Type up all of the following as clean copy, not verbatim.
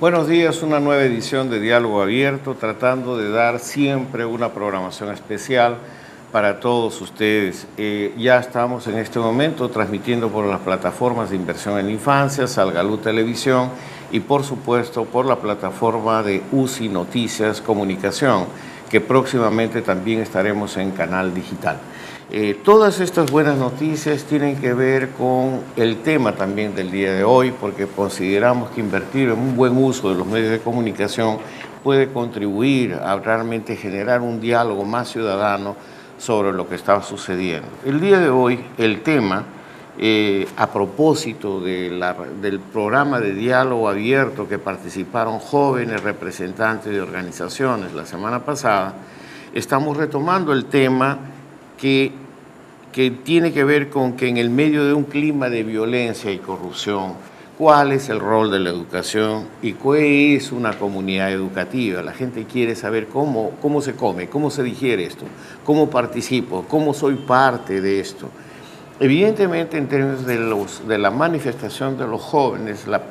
Buenos días, una nueva edición de Diálogo Abierto, tratando de dar siempre una programación especial para todos ustedes. Ya estamos en este momento transmitiendo por las plataformas de inversión en la infancia, Salgalú Televisión y por supuesto por la plataforma de UCI Noticias Comunicación, que próximamente también estaremos en canal digital. Todas estas buenas noticias tienen que ver con el tema también del día de hoy, porque consideramos que invertir en un buen uso de los medios de comunicación puede contribuir a realmente generar un diálogo más ciudadano sobre lo que está sucediendo. El día de hoy, el tema, a propósito del programa de diálogo abierto que participaron jóvenes representantes de organizaciones la semana pasada, estamos retomando el tema que tiene que ver con que en el medio de un clima de violencia y corrupción, ¿cuál es el rol de la educación y qué es una comunidad educativa? La gente quiere saber cómo se come, cómo se digiere esto, cómo participo, cómo soy parte de esto. Evidentemente, en términos de la manifestación de los jóvenes, la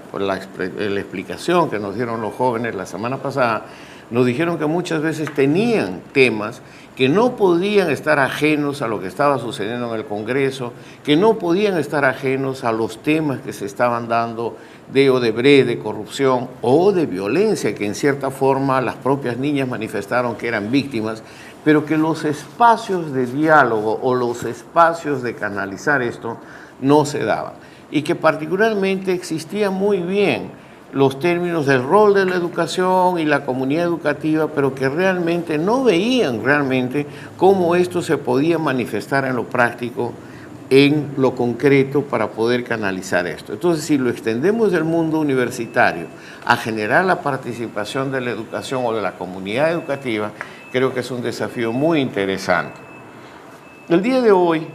explicación que nos dieron los jóvenes la semana pasada, nos dijeron que muchas veces tenían temas que no podían estar ajenos a lo que estaba sucediendo en el Congreso, que no podían estar ajenos a los temas que se estaban dando de Odebrecht, de corrupción o de violencia, que en cierta forma las propias niñas manifestaron que eran víctimas, pero que los espacios de diálogo o los espacios de canalizar esto no se daban. Y que particularmente existía muy bien los términos del rol de la educación y la comunidad educativa, pero que realmente no veían cómo esto se podía manifestar en lo práctico, en lo concreto, para poder canalizar esto. Entonces, si lo extendemos del mundo universitario a generar la participación de la educación o de la comunidad educativa, creo que es un desafío muy interesante. El día de hoy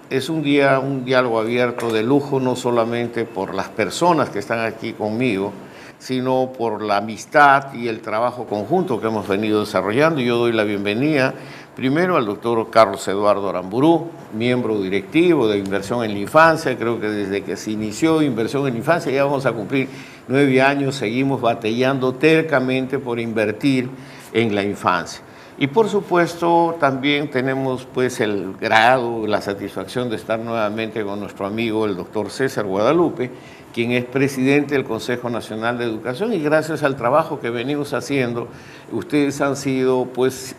es un diálogo abierto de lujo, no solamente por las personas que están aquí conmigo, sino por la amistad y el trabajo conjunto que hemos venido desarrollando. Yo doy la bienvenida primero al doctor Carlos Eduardo Aramburú, miembro directivo de Inversión en la Infancia. Creo que desde que se inició Inversión en la Infancia ya vamos a cumplir 9 años, seguimos batallando tercamente por invertir en la infancia. Y por supuesto también tenemos pues el grado, la satisfacción de estar nuevamente con nuestro amigo el doctor César Guadalupe, quien es presidente del Consejo Nacional de Educación, y gracias al trabajo que venimos haciendo, ustedes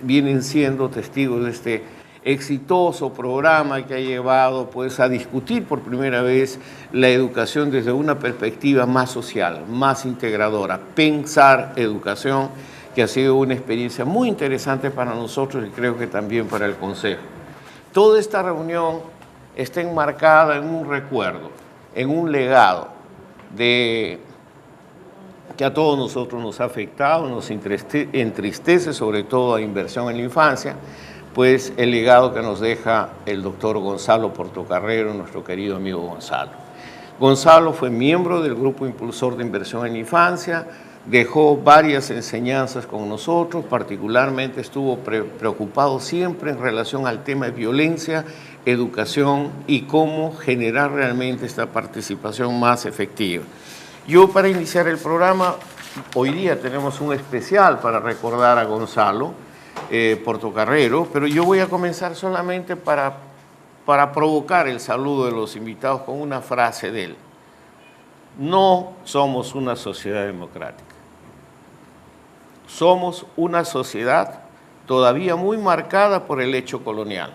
vienen siendo testigos de este exitoso programa que ha llevado pues a discutir por primera vez la educación desde una perspectiva más social, más integradora, pensar educación, que ha sido una experiencia muy interesante para nosotros y creo que también para el Consejo. Toda esta reunión está enmarcada en un recuerdo, en un legado que a todos nosotros nos ha afectado, nos entristece, sobre todo a Inversión en la Infancia, pues el legado que nos deja el doctor Gonzalo Portocarrero, nuestro querido amigo Gonzalo. Gonzalo fue miembro del Grupo Impulsor de Inversión en la Infancia, dejó varias enseñanzas con nosotros, particularmente estuvo preocupado siempre en relación al tema de violencia, educación y cómo generar realmente esta participación más efectiva. Yo, para iniciar el programa, hoy día tenemos un especial para recordar a Gonzalo Portocarrero, pero yo voy a comenzar solamente para provocar el saludo de los invitados con una frase de él. No somos una sociedad democrática. Somos una sociedad todavía muy marcada por el hecho colonial.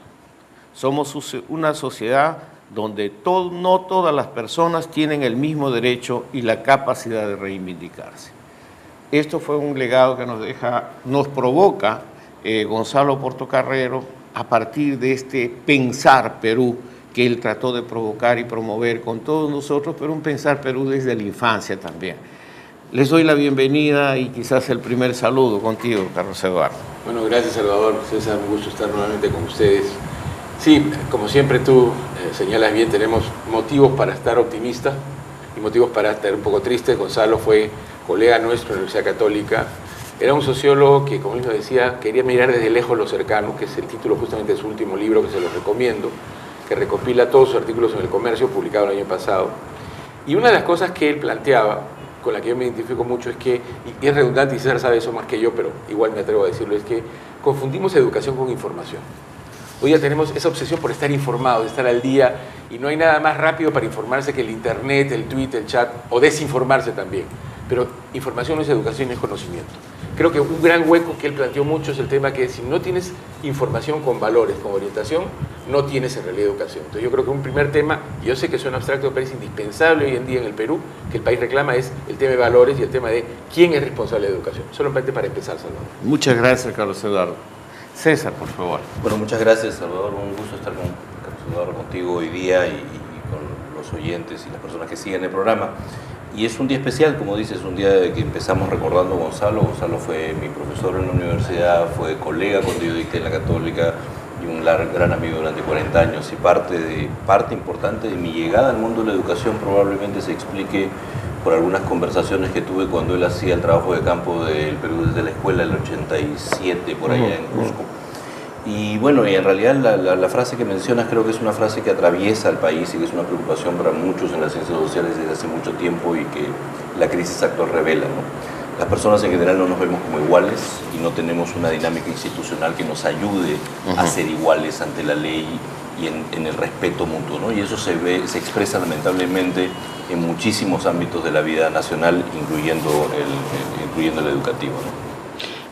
Somos una sociedad donde no todas las personas tienen el mismo derecho y la capacidad de reivindicarse. Esto fue un legado que nos provoca Gonzalo Portocarrero a partir de este Pensar Perú que él trató de provocar y promover con todos nosotros, pero un Pensar Perú desde la infancia también. Les doy la bienvenida y quizás el primer saludo contigo, Carlos Eduardo. Bueno, gracias, Salvador. César, un gusto estar nuevamente con ustedes. Sí, como siempre tú señalas bien, tenemos motivos para estar optimistas y motivos para estar un poco tristes. Gonzalo fue colega nuestro en la Universidad Católica. Era un sociólogo que, como él nos decía, quería mirar desde lejos lo cercano, que es el título justamente de su último libro, que se los recomiendo, que recopila todos sus artículos en El Comercio, publicado el año pasado. Y una de las cosas que él planteaba con la que yo me identifico mucho es que, y es redundante y César sabe eso más que yo, pero igual me atrevo a decirlo, es que confundimos educación con información. Hoy ya tenemos esa obsesión por estar informados, de estar al día, y no hay nada más rápido para informarse que el internet, el tweet, el chat, o desinformarse también. Pero información no es educación, es conocimiento. Creo que un gran hueco que él planteó mucho es el tema que si no tienes información con valores, con orientación, no tienes en realidad educación. Entonces yo creo que un primer tema, y yo sé que suena abstracto, pero es indispensable hoy en día en el Perú, que el país reclama, es el tema de valores y el tema de quién es responsable de educación. Solamente para empezar, Salvador. Muchas gracias, Carlos Eduardo. César, por favor. Bueno, muchas gracias, Salvador. Un gusto estar con Carlos Eduardo, contigo hoy día y con los oyentes y las personas que siguen el programa. Y es un día especial, como dices, un día que empezamos recordando a Gonzalo. Gonzalo fue mi profesor en la universidad, fue colega cuando yo dicté en la Católica y un gran amigo durante 40 años. Y parte importante de mi llegada al mundo de la educación probablemente se explique por algunas conversaciones que tuve cuando él hacía el trabajo de campo del Perú desde la escuela, el 87, por allá en Cusco. Y bueno, y en realidad la frase que mencionas creo que es una frase que atraviesa al país y que es una preocupación para muchos en las ciencias sociales desde hace mucho tiempo y que la crisis actual revela, ¿no? Las personas en general no nos vemos como iguales y no tenemos una dinámica institucional que nos ayude a ser iguales ante la ley y en el respeto mutuo, ¿no? Y eso se expresa lamentablemente en muchísimos ámbitos de la vida nacional, incluyendo el educativo, ¿no?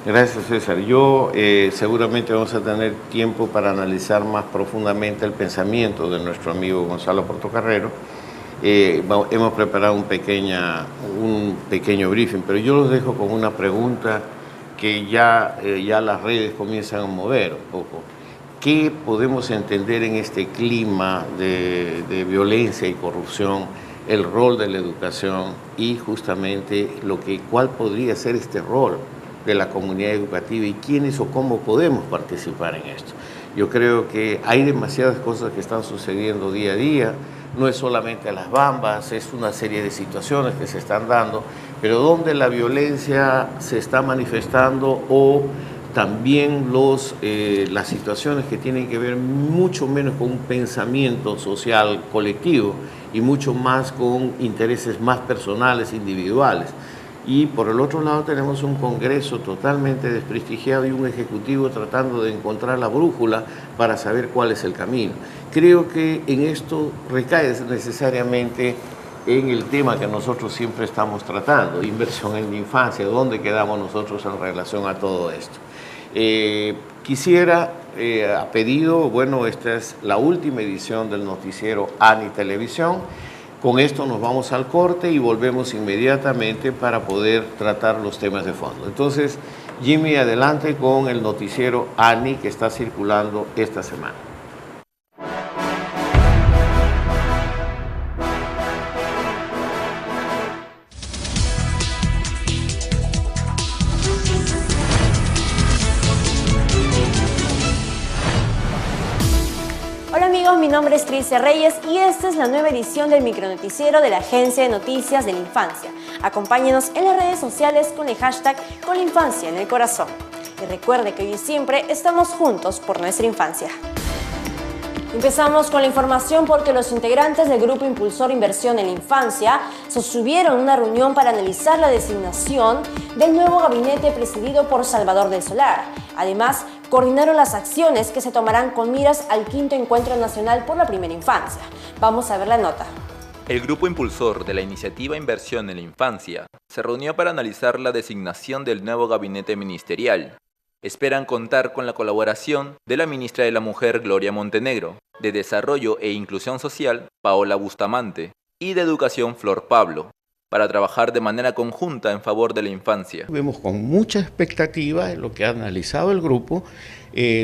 Gracias, César. Yo seguramente vamos a tener tiempo para analizar más profundamente el pensamiento de nuestro amigo Gonzalo Portocarrero. Hemos preparado un pequeño briefing, pero yo los dejo con una pregunta que ya las redes comienzan a mover un poco. ¿Qué podemos entender en este clima de violencia y corrupción, el rol de la educación y justamente cuál podría ser este rol de la comunidad educativa y quiénes o cómo podemos participar en esto? Yo creo que hay demasiadas cosas que están sucediendo día a día, no es solamente las bambas, es una serie de situaciones que se están dando, pero donde la violencia se está manifestando o también las situaciones que tienen que ver mucho menos con un pensamiento social colectivo y mucho más con intereses más personales, individuales. Y por el otro lado tenemos un Congreso totalmente desprestigiado y un Ejecutivo tratando de encontrar la brújula para saber cuál es el camino. Creo que en esto recae necesariamente en el tema que nosotros siempre estamos tratando, inversión en la infancia, dónde quedamos nosotros en relación a todo esto. Quisiera, a pedido, bueno, esta es la última edición del noticiero ANI Televisión. Con esto nos vamos al corte y volvemos inmediatamente para poder tratar los temas de fondo. Entonces, Jimmy, adelante con el noticiero ANI que está circulando esta semana. Mi nombre es Tricia Reyes y esta es la nueva edición del micronoticiero de la Agencia de Noticias de la Infancia. Acompáñenos en las redes sociales con el hashtag Con la Infancia en el Corazón. Y recuerde que hoy y siempre estamos juntos por nuestra infancia. Empezamos con la información porque los integrantes del Grupo Impulsor Inversión en la Infancia sostuvieron una reunión para analizar la designación del nuevo gabinete presidido por Salvador del Solar. Además, coordinaron las acciones que se tomarán con miras al 5º Encuentro Nacional por la Primera Infancia. Vamos a ver la nota. El grupo impulsor de la iniciativa Inversión en la Infancia se reunió para analizar la designación del nuevo gabinete ministerial. Esperan contar con la colaboración de la ministra de la Mujer, Gloria Montenegro, de Desarrollo e Inclusión Social, Paola Bustamante, y de Educación, Flor Pablo, para trabajar de manera conjunta en favor de la infancia. Vemos con mucha expectativa en lo que ha analizado el grupo,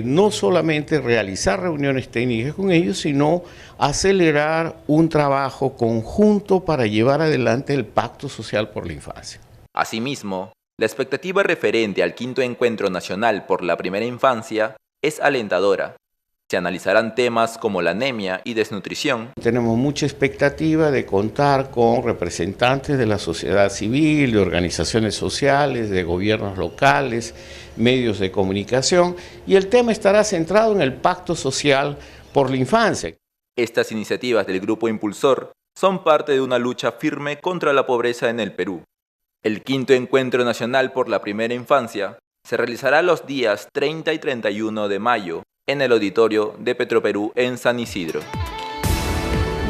no solamente realizar reuniones técnicas con ellos, sino acelerar un trabajo conjunto para llevar adelante el Pacto Social por la Infancia. Asimismo, la expectativa referente al 5º Encuentro Nacional por la Primera Infancia es alentadora. Se analizarán temas como la anemia y desnutrición. Tenemos mucha expectativa de contar con representantes de la sociedad civil, de organizaciones sociales, de gobiernos locales, medios de comunicación, y el tema estará centrado en el Pacto Social por la Infancia. Estas iniciativas del Grupo Impulsor son parte de una lucha firme contra la pobreza en el Perú. El quinto Encuentro Nacional por la Primera Infancia se realizará los días 30 y 31 de mayo en el auditorio de Petroperú en San Isidro.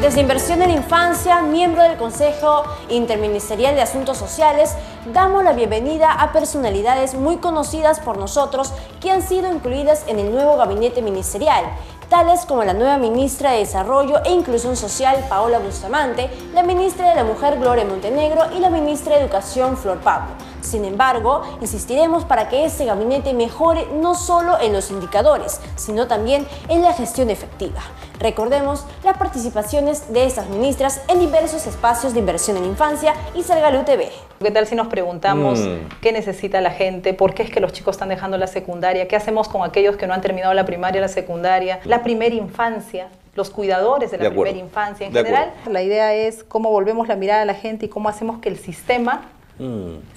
Desde Inversión en la Infancia, miembro del Consejo Interministerial de Asuntos Sociales, damos la bienvenida a personalidades muy conocidas por nosotros que han sido incluidas en el nuevo gabinete ministerial, tales como la nueva ministra de Desarrollo e Inclusión Social, Paola Bustamante, la ministra de la Mujer, Gloria Montenegro, y la ministra de Educación, Flor Pablo. Sin embargo, insistiremos para que este gabinete mejore no solo en los indicadores, sino también en la gestión efectiva. Recordemos las participaciones de estas ministras en diversos espacios de inversión en la infancia y Salgalú TV. ¿Qué tal si nos preguntamos qué necesita la gente? ¿Por qué es que los chicos están dejando la secundaria? ¿Qué hacemos con aquellos que no han terminado la primaria, la secundaria? La primera infancia, los cuidadores de la primera infancia en general. La idea es cómo volvemos la mirada a la gente y cómo hacemos que el sistema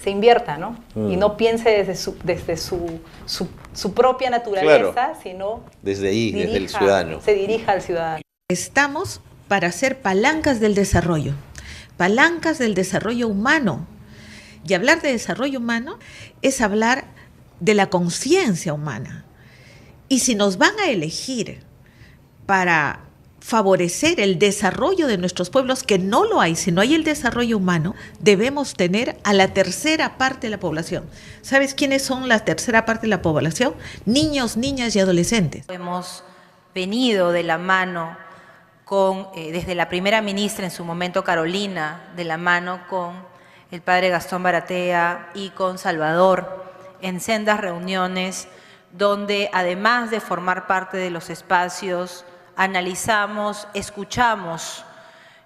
se invierta, ¿no? Y no piense desde su propia naturaleza, claro, sino desde ahí, desde el ciudadano. Se dirija al ciudadano. Estamos para ser palancas del desarrollo humano. Y hablar de desarrollo humano es hablar de la conciencia humana. Y si nos van a elegir para favorecer el desarrollo de nuestros pueblos, que no lo hay, si no hay el desarrollo humano, debemos tener a la tercera parte de la población. ¿Sabes quiénes son la tercera parte de la población? Niños, niñas y adolescentes. Hemos venido de la mano con, desde la primera ministra en su momento, Carolina, de la mano con el padre Gastón Baratea y con Salvador, en sendas reuniones donde, además de formar parte de los espacios, analizamos, escuchamos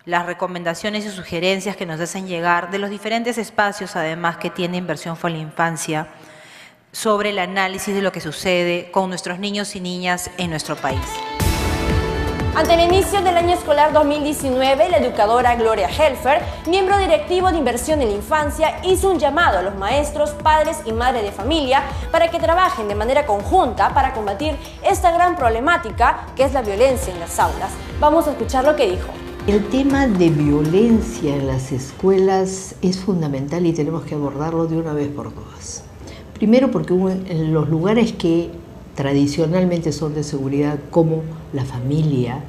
las recomendaciones y sugerencias que nos hacen llegar de los diferentes espacios, además, que tiene Inversión por la Infancia, sobre el análisis de lo que sucede con nuestros niños y niñas en nuestro país. Ante el inicio del año escolar 2019, la educadora Gloria Helfer, miembro directivo de Inversión en la Infancia, hizo un llamado a los maestros, padres y madres de familia para que trabajen de manera conjunta para combatir esta gran problemática que es la violencia en las aulas. Vamos a escuchar lo que dijo. El tema de violencia en las escuelas es fundamental y tenemos que abordarlo de una vez por todas. Primero porque en los lugares que tradicionalmente son de seguridad, como la familia,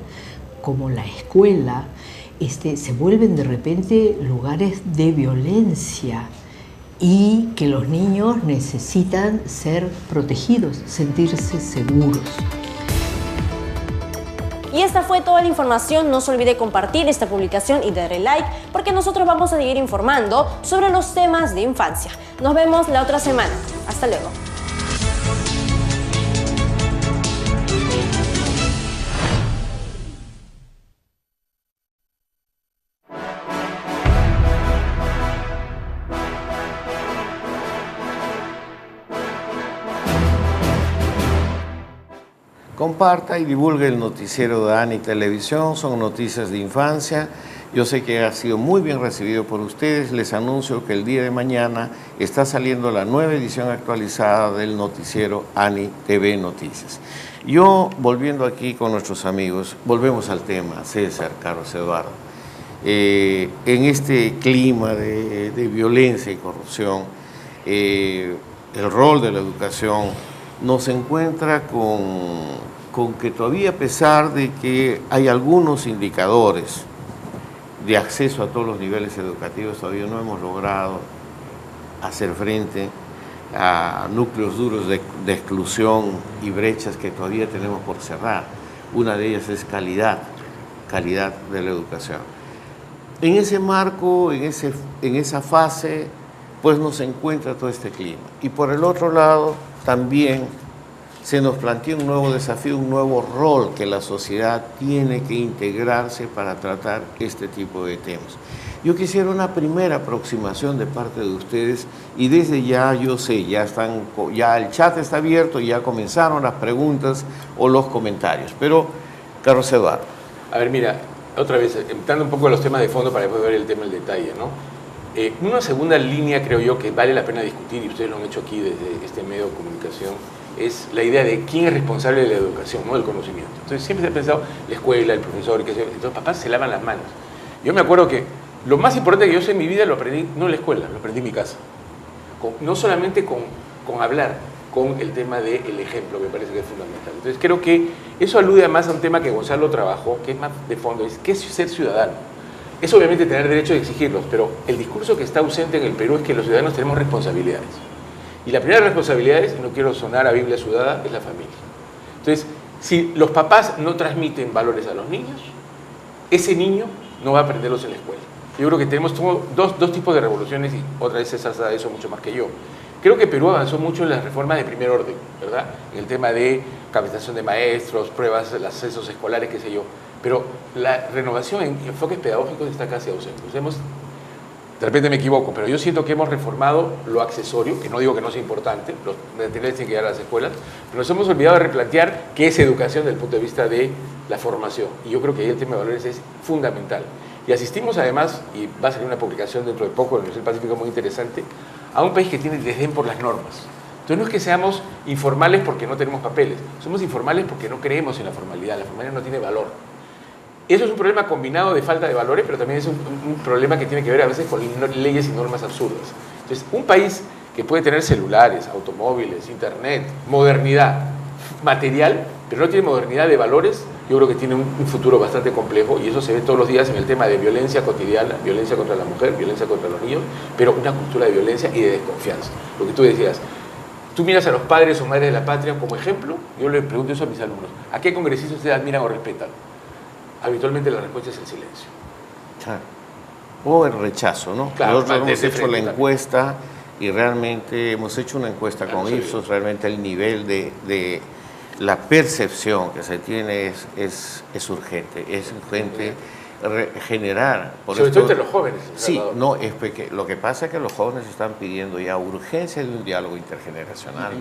como la escuela, se vuelven de repente lugares de violencia y que los niños necesitan ser protegidos, sentirse seguros. Y esta fue toda la información. No se olvide compartir esta publicación y darle like, porque nosotros vamos a seguir informando sobre los temas de infancia. Nos vemos la otra semana. Hasta luego. Comparta y divulgue el noticiero de ANI Televisión, son noticias de infancia. Yo sé que ha sido muy bien recibido por ustedes. Les anuncio que el día de mañana está saliendo la nueva edición actualizada del noticiero ANI TV Noticias. Yo, volviendo aquí con nuestros amigos, volvemos al tema, César, Carlos Eduardo. En este clima de violencia y corrupción, el rol de la educación nos encuentra con que todavía, a pesar de que hay algunos indicadores de acceso a todos los niveles educativos, todavía no hemos logrado hacer frente a núcleos duros de exclusión y brechas que todavía tenemos por cerrar. Una de ellas es calidad de la educación. En ese marco, en esa fase, pues nos encuentra todo este clima. Y por el otro lado, también se nos plantea un nuevo desafío, un nuevo rol que la sociedad tiene que integrarse para tratar este tipo de temas. Yo quisiera una primera aproximación de parte de ustedes y desde ya, yo sé, ya el chat está abierto, ya comenzaron las preguntas o los comentarios, pero Carlos Eduardo. A ver, mira, otra vez, entrando un poco en los temas de fondo para después ver el tema en detalle, ¿no? Una segunda línea, creo yo, que vale la pena discutir, y ustedes lo han hecho aquí desde este medio de comunicación, es la idea de quién es responsable de la educación, no del conocimiento. Entonces siempre se ha pensado la escuela, el profesor, entonces papás se lavan las manos. Yo me acuerdo que Lo más importante que yo sé en mi vida lo aprendí no en la escuela, lo aprendí en mi casa. No solamente con hablar, con el tema del ejemplo, que me parece que es fundamental. Entonces creo que eso alude además a un tema que Gonzalo trabajó, que es más de fondo, es ¿qué es ser ciudadano? Es obviamente tener derecho de exigirlos, pero el discurso que está ausente en el Perú es que los ciudadanos tenemos responsabilidades. Y la primera responsabilidad, y no quiero sonar a Biblia sudada, es la familia. Entonces, si los papás no transmiten valores a los niños, ese niño no va a aprenderlos en la escuela. Yo creo que tenemos dos tipos de revoluciones, y otra vez César sabe eso mucho más que yo. Creo que Perú avanzó mucho en las reformas de primer orden, ¿verdad? En el tema de capacitación de maestros, pruebas, los accesos escolares, qué sé yo. Pero la renovación en enfoques pedagógicos está casi ausente. De repente me equivoco, pero yo siento que hemos reformado lo accesorio, que no digo que no sea importante, los materiales tienen que llegar a las escuelas, pero nos hemos olvidado de replantear qué es educación desde el punto de vista de la formación. Y yo creo que ahí el tema de valores es fundamental. Y asistimos además, y va a salir una publicación dentro de poco en la Universidad del Pacífico muy interesante, a un país que tiene desdén por las normas. Entonces no es que seamos informales porque no tenemos papeles, somos informales porque no creemos en la formalidad no tiene valor. Eso es un problema combinado de falta de valores, pero también es un problema que tiene que ver a veces con leyes y normas absurdas. Entonces, un país que puede tener celulares, automóviles, internet, modernidad material, pero no tiene modernidad de valores, yo creo que tiene un futuro bastante complejo, y eso se ve todos los días en el tema de violencia cotidiana, violencia contra la mujer, violencia contra los niños, pero una cultura de violencia y de desconfianza. Lo que tú decías, tú miras a los padres o madres de la patria como ejemplo, yo le pregunto eso a mis alumnos, ¿a qué congresistas ustedes admiran o respetan? Habitualmente la respuesta es el silencio. Claro. O el rechazo, ¿no? Claro, nosotros hemos hecho la también. encuesta y realmente hemos hecho una encuesta con Ipsos, realmente el nivel de la percepción que se tiene es urgente, generar. Sobre todo entre los jóvenes. Sí, no, es porque lo que pasa es que los jóvenes están pidiendo ya urgencia de un diálogo intergeneracional.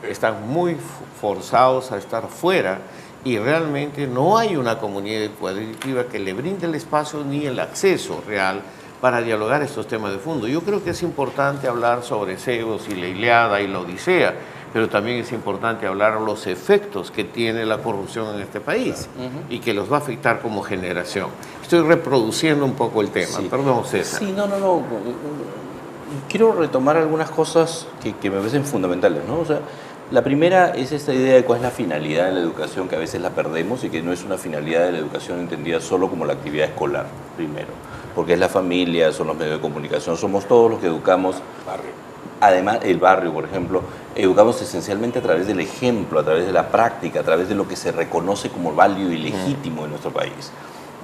Están muy forzados a estar fuera y realmente no hay una comunidad colectiva que le brinde el espacio ni el acceso real para dialogar estos temas de fondo. Yo creo que es importante hablar sobre Zeus y la Ilíada y la Odisea, pero también es importante hablar los efectos que tiene la corrupción en este país y que los va a afectar como generación. Estoy reproduciendo un poco el tema, sí. Perdón, César. Sí, no. Quiero retomar algunas cosas que me parecen fundamentales, ¿no? O sea, la primera es esta idea de cuál es la finalidad de la educación, que a veces la perdemos y que no es una finalidad de la educación entendida solo como la actividad escolar, primero. Porque es la familia, son los medios de comunicación, somos todos los que educamos. Barrio. Además, el barrio, por ejemplo, educamos esencialmente a través del ejemplo, a través de la práctica, a través de lo que se reconoce como válido y legítimo en nuestro país.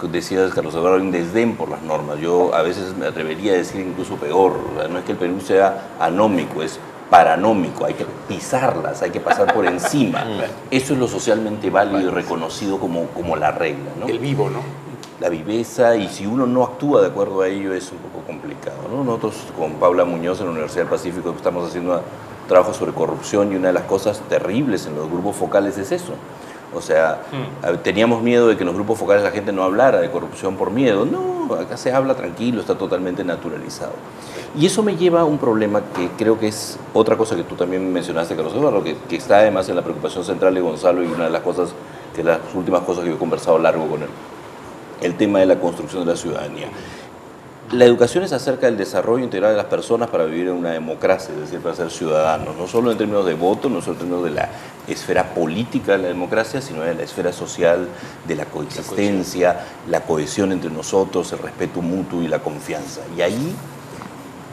Decías, Carlos Eduardo, hay un desdén por las normas. Yo a veces me atrevería a decir incluso peor. No es que el Perú sea anómico, es paranómico, hay que pisarlas, hay que pasar por encima. Eso es lo socialmente válido y reconocido como la regla, ¿no? El vivo, ¿no? La viveza, y si uno no actúa de acuerdo a ello es un poco complicado, ¿no? Nosotros con Paula Muñoz en la Universidad del Pacífico estamos haciendo un trabajo sobre corrupción, y una de las cosas terribles en los grupos focales es eso. O sea, teníamos miedo de que en los grupos focales la gente no hablara de corrupción por miedo. No, acá se habla tranquilo, está totalmente naturalizado. Y eso me lleva a un problema que creo que es otra cosa que tú también mencionaste, Carlos Eduardo, que está además en la preocupación central de Gonzalo, y una de las cosas, que las últimas cosas que yo he conversado largo con él, el tema de la construcción de la ciudadanía. La educación es acerca del desarrollo integral de las personas para vivir en una democracia, es decir, para ser ciudadanos, no solo en términos de voto, no solo en términos de la esfera política de la democracia, sino de la esfera social, de la coexistencia, la cohesión entre nosotros, el respeto mutuo y la confianza. Y ahí,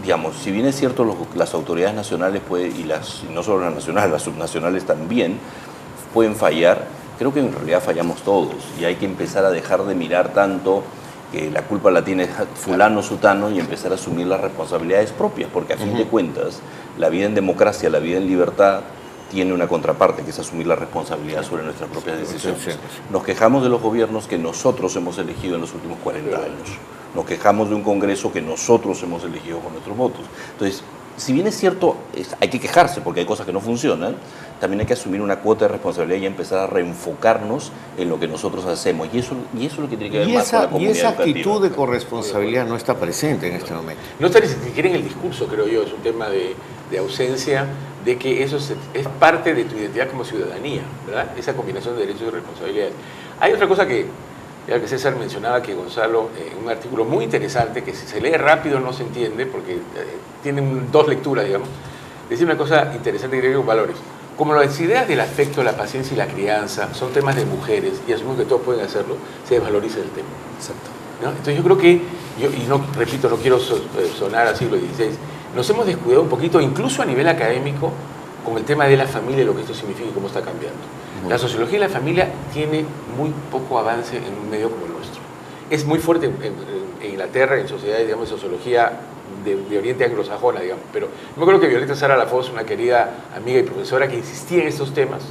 digamos, si bien es cierto las autoridades nacionales y no solo las nacionales, las subnacionales también pueden fallar, creo que en realidad fallamos todos, y hay que empezar a dejar de mirar tanto que la culpa la tiene fulano, sutano, y empezar a asumir las responsabilidades propias, porque a fin de cuentas, la vida en democracia, la vida en libertad, tiene una contraparte, que es asumir la responsabilidad sobre nuestras propias decisiones. Nos quejamos de los gobiernos que nosotros hemos elegido en los últimos 40 años. Nos quejamos de un Congreso que nosotros hemos elegido con nuestros votos. Entonces, si bien es cierto, hay que quejarse porque hay cosas que no funcionan, también hay que asumir una cuota de responsabilidad y empezar a reenfocarnos en lo que nosotros hacemos. Y eso es lo que tiene que ver más con la comunidad educativa. Y esa educativa. actitud de corresponsabilidad no está presente en este momento. No está ni siquiera en el discurso, creo yo, es un tema de ausencia, de que eso es parte de tu identidad como ciudadanía, ¿verdad? Esa combinación de derechos y responsabilidades. Hay otra cosa que Ya que César mencionaba que Gonzalo, en un artículo muy interesante, que si se lee rápido no se entiende, porque tienen dos lecturas, digamos, decía una cosa interesante que tiene con valores. Como las ideas del afecto, la paciencia y la crianza son temas de mujeres, y asumimos que todos pueden hacerlo, se desvaloriza el tema. Exacto. ¿No? Entonces yo creo que, y no, repito, no quiero sonar a siglo XVI, nos hemos descuidado un poquito, incluso a nivel académico, con el tema de la familia, lo que esto significa y cómo está cambiando. La sociología de la familia tiene muy poco avance en un medio como el nuestro. Es muy fuerte en Inglaterra, en sociedades, digamos, de sociología de oriente anglosajona, digamos. Pero yo creo que Violeta Sara Lafos, una querida amiga y profesora que insistía en estos temas,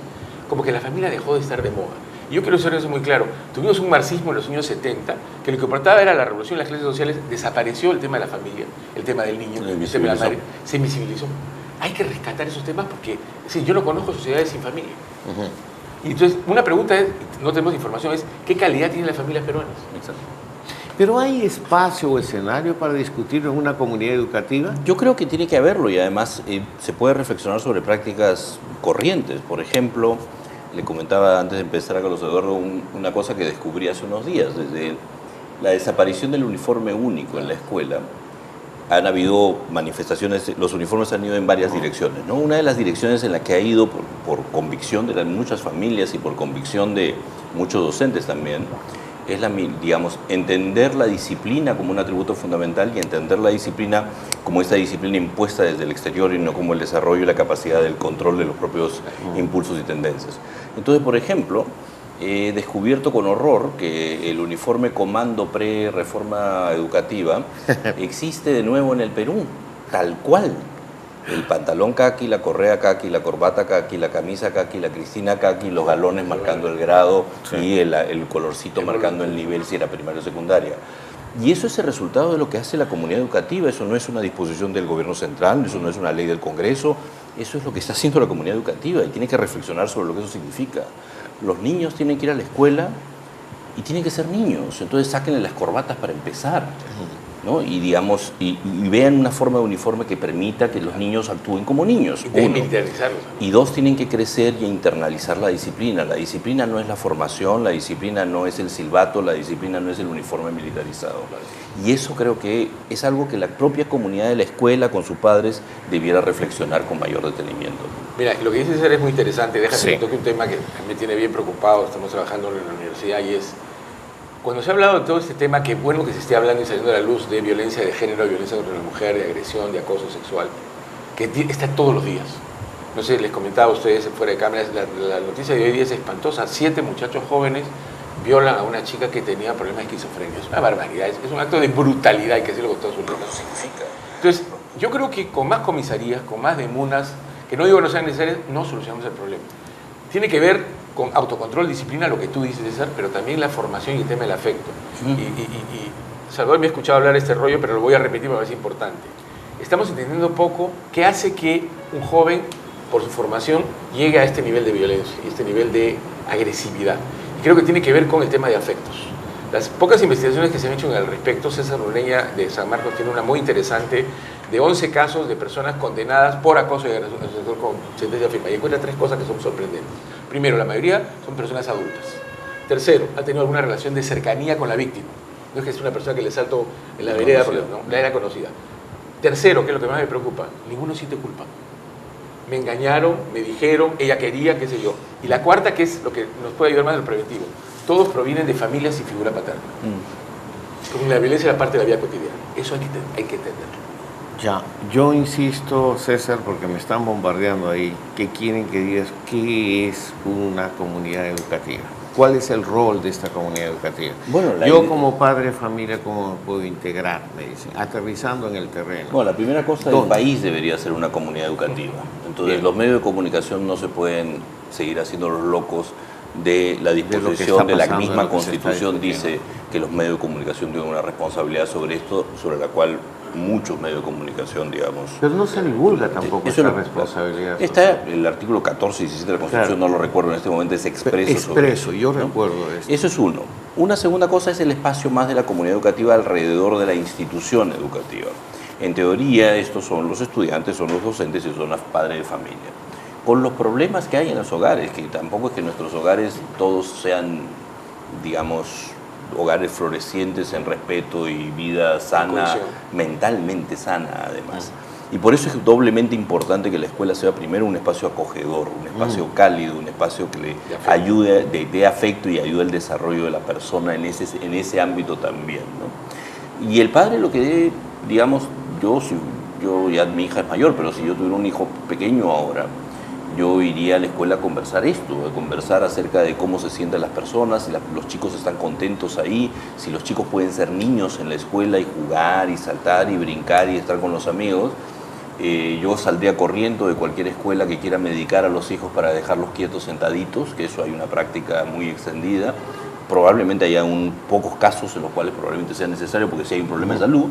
como que la familia dejó de estar de moda. Y yo quiero hacer eso muy claro. Tuvimos un marxismo en los años 70, que lo que importaba era la revolución de las clases sociales, desapareció el tema de la familia, el tema del niño, el tema de la madre, se invisibilizó. Hay que rescatar esos temas porque, sí, yo no conozco sociedades sin familia. Y entonces, una pregunta es, no tenemos información, es ¿qué calidad tienen las familias peruanas? Exacto. ¿Pero hay espacio o escenario para discutir en una comunidad educativa? Yo creo que tiene que haberlo y además se puede reflexionar sobre prácticas corrientes. Por ejemplo, le comentaba antes de empezar a Carlos Eduardo una cosa que descubrí hace unos días. Desde la desaparición del uniforme único en la escuela, han habido manifestaciones, los uniformes han ido en varias direcciones, ¿no? Una de las direcciones en la que ha ido por convicción de muchas familias y por convicción de muchos docentes también, es digamos, entender la disciplina como un atributo fundamental y entender la disciplina como esta disciplina impuesta desde el exterior y no como el desarrollo y la capacidad del control de los propios impulsos y tendencias. Entonces, por ejemplo, he descubierto con horror que el uniforme comando pre-reforma educativa existe de nuevo en el Perú, tal cual. El pantalón caqui, la correa caqui, la corbata caqui, la camisa caqui, la cristina caqui, los galones marcando el grado y el colorcito marcando el nivel si era primaria o secundaria. Y eso es el resultado de lo que hace la comunidad educativa, eso no es una disposición del gobierno central, eso no es una ley del Congreso, eso es lo que está haciendo la comunidad educativa y tiene que reflexionar sobre lo que eso significa. Los niños tienen que ir a la escuela y tienen que ser niños, entonces sáquenle las corbatas para empezar, ¿no? Y digamos, y vean una forma de uniforme que permita que los niños actúen como niños. Y militarizarlos. Y dos, tienen que crecer y internalizar la disciplina. La disciplina no es la formación, la disciplina no es el silbato, la disciplina no es el uniforme militarizado. Y eso creo que es algo que la propia comunidad de la escuela con sus padres debiera reflexionar con mayor detenimiento. Mira, lo que dice César es muy interesante. Déjame que toque un tema que me tiene bien preocupado. Estamos trabajando en la universidad y es, cuando se ha hablado de todo este tema, que bueno que se esté hablando y saliendo a la luz de violencia de género, de violencia contra la mujer, de agresión, de acoso sexual, que está todos los días. No sé, les comentaba a ustedes fuera de cámaras, la noticia de hoy día es espantosa. 7 muchachos jóvenes violan a una chica que tenía problemas de esquizofrenia. Es una barbaridad, es un acto de brutalidad, hay que decirlo con todas sus letras. Entonces, yo creo que con más comisarías, con más demunas, que no digo que no sean necesarias, no solucionamos el problema. Tiene que ver con autocontrol, disciplina, lo que tú dices, César, pero también la formación y el tema del afecto. Y Salvador me ha escuchado hablar de este rollo, pero lo voy a repetir porque es importante. Estamos entendiendo poco qué hace que un joven, por su formación, llegue a este nivel de violencia y este nivel de agresividad. Y creo que tiene que ver con el tema de afectos. Las pocas investigaciones que se han hecho al respecto, César Ureña de San Marcos tiene una muy interesante de 11 casos de personas condenadas por acoso y agresión con sentencia firme. Y encuentra 3 cosas que son sorprendentes. Primero, la mayoría son personas adultas. Tercero, ha tenido alguna relación de cercanía con la víctima. No es que es una persona que le saltó en la vereda, no, la era conocida. Tercero, que es lo que más me preocupa, ninguno siente culpa. Me engañaron, me dijeron, ella quería, qué sé yo. Y la cuarta, que es lo que nos puede ayudar más en el preventivo, todos provienen de familias sin figura paterna. Como la violencia es la parte de la vida cotidiana. Eso hay que entenderlo. Ya, yo insisto, César, porque me están bombardeando ahí, que quieren que digas qué es una comunidad educativa. ¿Cuál es el rol de esta comunidad educativa? Bueno, yo como padre de familia, ¿cómo me puedo integrar? Me dicen, aterrizando en el terreno. Bueno, la primera cosa, el país debería ser una comunidad educativa. Entonces, los medios de comunicación no se pueden seguir haciendo los locos de la disposición de la misma Constitución. Dice que los medios de comunicación tienen una responsabilidad sobre esto, sobre la cual muchos medios de comunicación, digamos... Pero no se divulga tampoco esa responsabilidad. Está el artículo 14 y 17 de la Constitución, no lo recuerdo en este momento, es expreso. Expreso, yo recuerdo esto. Eso es uno. Una segunda cosa es el espacio más de la comunidad educativa alrededor de la institución educativa. En teoría, estos son los estudiantes, son los docentes y son los padres de familia. Con los problemas que hay en los hogares, que tampoco es que nuestros hogares todos sean, digamos, hogares florecientes en respeto y vida sana, mentalmente sana además. Y por eso es doblemente importante que la escuela sea primero un espacio acogedor, un espacio cálido, un espacio que le ayude, de afecto y ayude al desarrollo de la persona en ese ámbito también, ¿no? Y el padre lo que debe, digamos, yo ya mi hija es mayor, pero si yo tuviera un hijo pequeño ahora, yo iría a la escuela a conversar a conversar acerca de cómo se sienten las personas, si los chicos están contentos ahí, si los chicos pueden ser niños en la escuela y jugar y saltar y brincar y estar con los amigos. Yo saldría corriendo de cualquier escuela que quiera medicar a los hijos para dejarlos quietos sentaditos, que eso hay una práctica muy extendida. Probablemente haya pocos casos en los cuales probablemente sea necesario porque sí hay un problema de salud,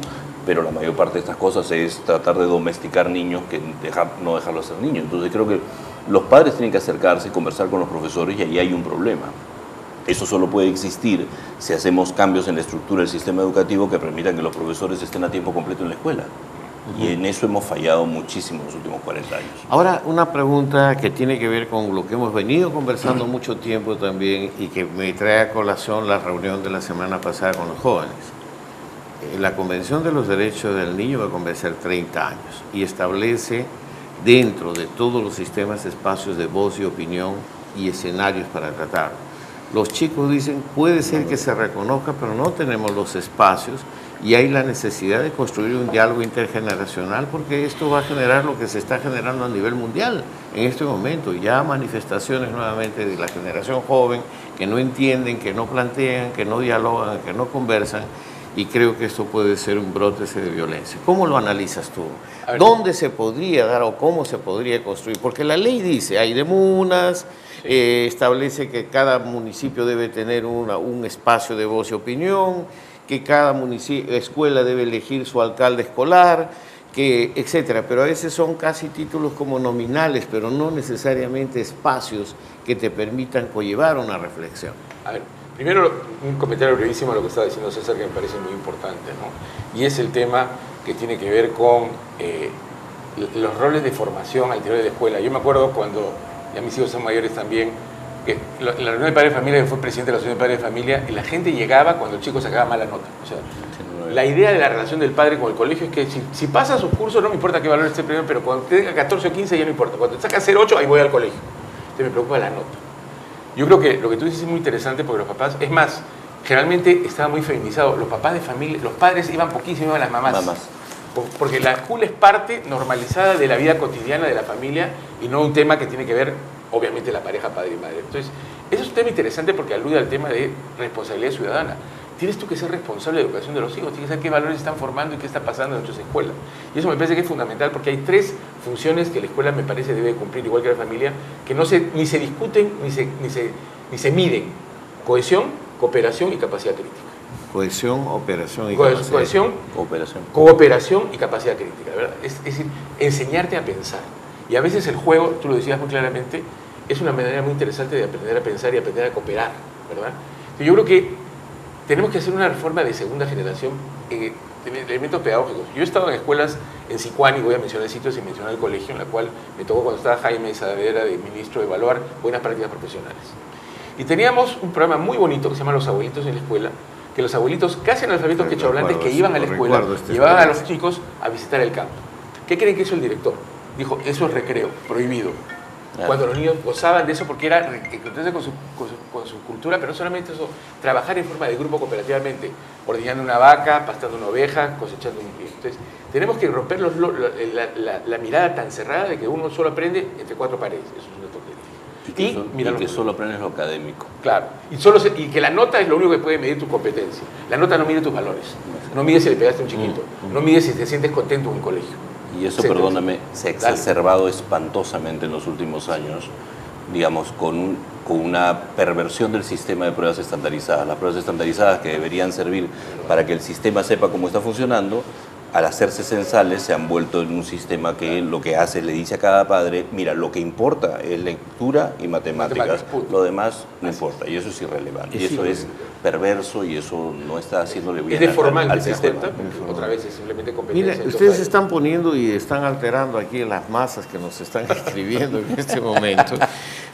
pero la mayor parte de estas cosas es tratar de domesticar niños que no dejarlos ser niños. Entonces creo que los padres tienen que acercarse, conversar con los profesores y ahí hay un problema. Eso solo puede existir si hacemos cambios en la estructura del sistema educativo que permitan que los profesores estén a tiempo completo en la escuela. Y en eso hemos fallado muchísimo en los últimos 40 años. Ahora, una pregunta que tiene que ver con lo que hemos venido conversando mucho tiempo también y que me trae a colación la reunión de la semana pasada con los jóvenes. La Convención de los Derechos del Niño va a convencer 30 años y establece dentro de todos los sistemas espacios de voz y opinión y escenarios para tratarlo. Los chicos dicen, puede ser que se reconozca, pero no tenemos los espacios y hay la necesidad de construir un diálogo intergeneracional porque esto va a generar lo que se está generando a nivel mundial en este momento. Ya manifestaciones nuevamente de la generación joven que no entienden, que no plantean, que no dialogan, que no conversan y creo que esto puede ser un brote de violencia. ¿Cómo lo analizas tú? ¿Dónde se podría dar o cómo se podría construir? Porque la ley dice, hay demunas, establece que cada municipio debe tener un espacio de voz y opinión, que cada escuela debe elegir su alcalde escolar, etcétera. Pero a veces son casi títulos como nominales, pero no necesariamente espacios que te permitan conllevar una reflexión. A ver, primero un comentario brevísimo a lo que estaba diciendo César que me parece muy importante, ¿no? Y es el tema que tiene que ver con los roles de formación al interior de la escuela. Yo me acuerdo cuando, ya mis hijos son mayores también, que la reunión de padres de familia, que fue presidente de la asociación de padres de familia, y la gente llegaba cuando el chico sacaba mala nota. O sea, la idea de la relación del padre con el colegio es que si pasa su curso, no me importa qué valor esté primero, pero cuando tenga 14 o 15 ya no importa. Cuando saca 0,8, ahí voy al colegio. Entonces me preocupa la nota. Yo creo que lo que tú dices es muy interesante porque los papás, es más, generalmente estaba muy feminizado. Los papás de familia, los padres iban poquísimo, iban las mamás. Porque la escuela es parte normalizada de la vida cotidiana de la familia y no un tema que tiene que ver, obviamente, la pareja padre y madre. Entonces, eso es un tema interesante porque alude al tema de responsabilidad ciudadana. Tienes tú que ser responsable de la educación de los hijos, tienes que saber qué valores están formando y qué está pasando en nuestras escuelas. Y eso me parece que es fundamental porque hay 3 funciones que la escuela me parece debe cumplir, igual que la familia, que ni se discuten ni se miden. Cohesión, cooperación y capacidad crítica. Cohesión, operación y capacidad. Cohesión, cooperación y capacidad crítica, ¿verdad? Es decir, enseñarte a pensar. Y a veces el juego, tú lo decías muy claramente, es una manera muy interesante de aprender a pensar y aprender a cooperar, ¿verdad? Yo creo que tenemos que hacer una reforma de segunda generación de elementos pedagógicos. Yo he estado en escuelas en Sicuani, voy a mencionar sitios sin mencionar el colegio, en la cual me tocó cuando estaba Jaime Saavedra de ministro de evaluar buenas prácticas profesionales. Y teníamos un programa muy bonito que se llama Los Abuelitos en la Escuela, que los abuelitos casi analfabetos quechohablantes que iban a la escuela llevaban a los chicos a visitar el campo. ¿Qué creen que hizo el director? Dijo, eso es recreo, prohibido. Cuando los niños gozaban de eso porque era encontrarse con su cultura, pero no solamente eso, trabajar en forma de grupo cooperativamente, ordeñando una vaca, pastando una oveja, cosechando un pie. Entonces, tenemos que romper la mirada tan cerrada de que uno solo aprende entre 4 paredes. Eso es una tontería. Y que solo aprendes lo académico. Claro, y que la nota es lo único que puede medir tu competencia. La nota no mide tus valores, no mide si le pegaste a un chiquito, no mide si te sientes contento en un colegio. Y eso, perdóname, se ha exacerbado espantosamente en los últimos años, digamos, con una perversión del sistema de pruebas estandarizadas. Las pruebas estandarizadas que deberían servir para que el sistema sepa cómo está funcionando, al hacerse censales se han vuelto en un sistema que lo que hace, le dice a cada padre, mira, lo que importa es lectura y matemáticas, lo demás no importa, y eso es irrelevante, y eso es perverso, y eso no está haciéndole bien al sistema. Otra vez es simplemente competencia. Mira, ustedes están poniendo y están alterando aquí las masas que nos están escribiendo en este momento,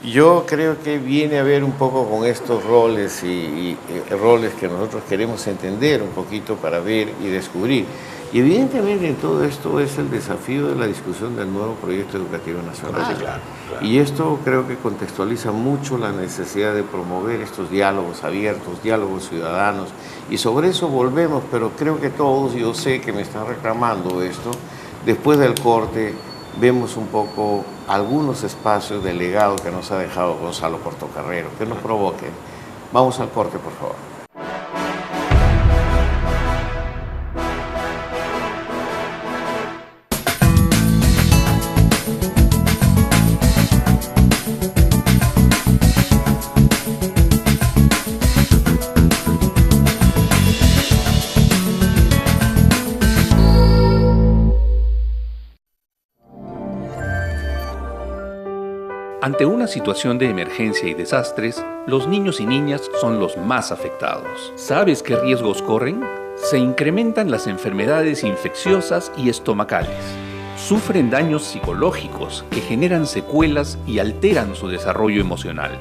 Yo creo que viene a ver un poco con estos roles y roles que nosotros queremos entender un poquito para ver y descubrir. Y evidentemente en todo esto es el desafío de la discusión del nuevo proyecto educativo nacional. Sí, claro. Y esto creo que contextualiza mucho la necesidad de promover estos diálogos abiertos, diálogos ciudadanos. Y sobre eso volvemos, pero creo que todos, yo sé que me están reclamando esto, después del corte vemos un poco algunos espacios del legado que nos ha dejado Gonzalo Portocarrero, que nos provoquen. Vamos al corte, por favor. Ante una situación de emergencia y desastres, los niños y niñas son los más afectados. ¿Sabes qué riesgos corren? Se incrementan las enfermedades infecciosas y estomacales. Sufren daños psicológicos que generan secuelas y alteran su desarrollo emocional.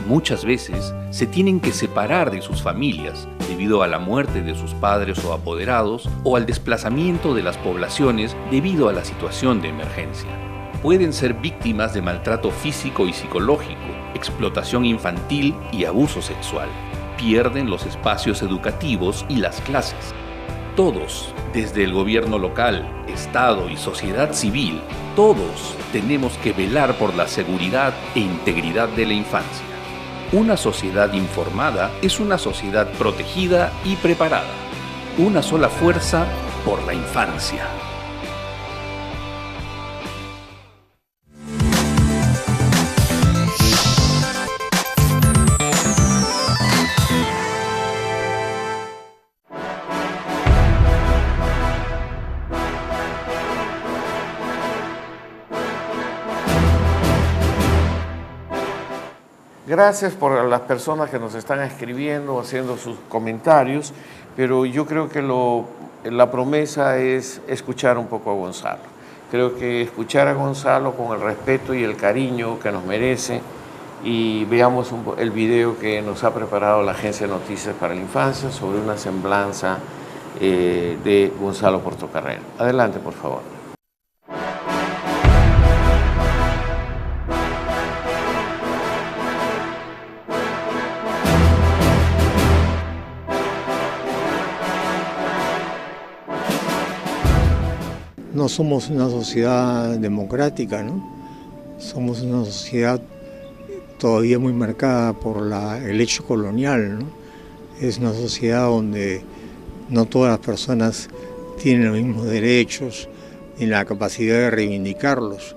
Muchas veces se tienen que separar de sus familias debido a la muerte de sus padres o apoderados o al desplazamiento de las poblaciones debido a la situación de emergencia. Pueden ser víctimas de maltrato físico y psicológico, explotación infantil y abuso sexual. Pierden los espacios educativos y las clases. Todos, desde el gobierno local, Estado y sociedad civil, todos tenemos que velar por la seguridad e integridad de la infancia. Una sociedad informada es una sociedad protegida y preparada. Una sola fuerza por la infancia. Gracias por las personas que nos están escribiendo, haciendo sus comentarios, pero yo creo que la promesa es escuchar un poco a Gonzalo. Creo que escuchar a Gonzalo con el respeto y el cariño que nos merece, y veamos el video que nos ha preparado la Agencia de Noticias para la Infancia sobre una semblanza de Gonzalo Portocarrero. Adelante, por favor. No somos una sociedad democrática, ¿no? Somos una sociedad todavía muy marcada por el hecho colonial, ¿no? Es una sociedad donde no todas las personas tienen los mismos derechos ni la capacidad de reivindicarlos.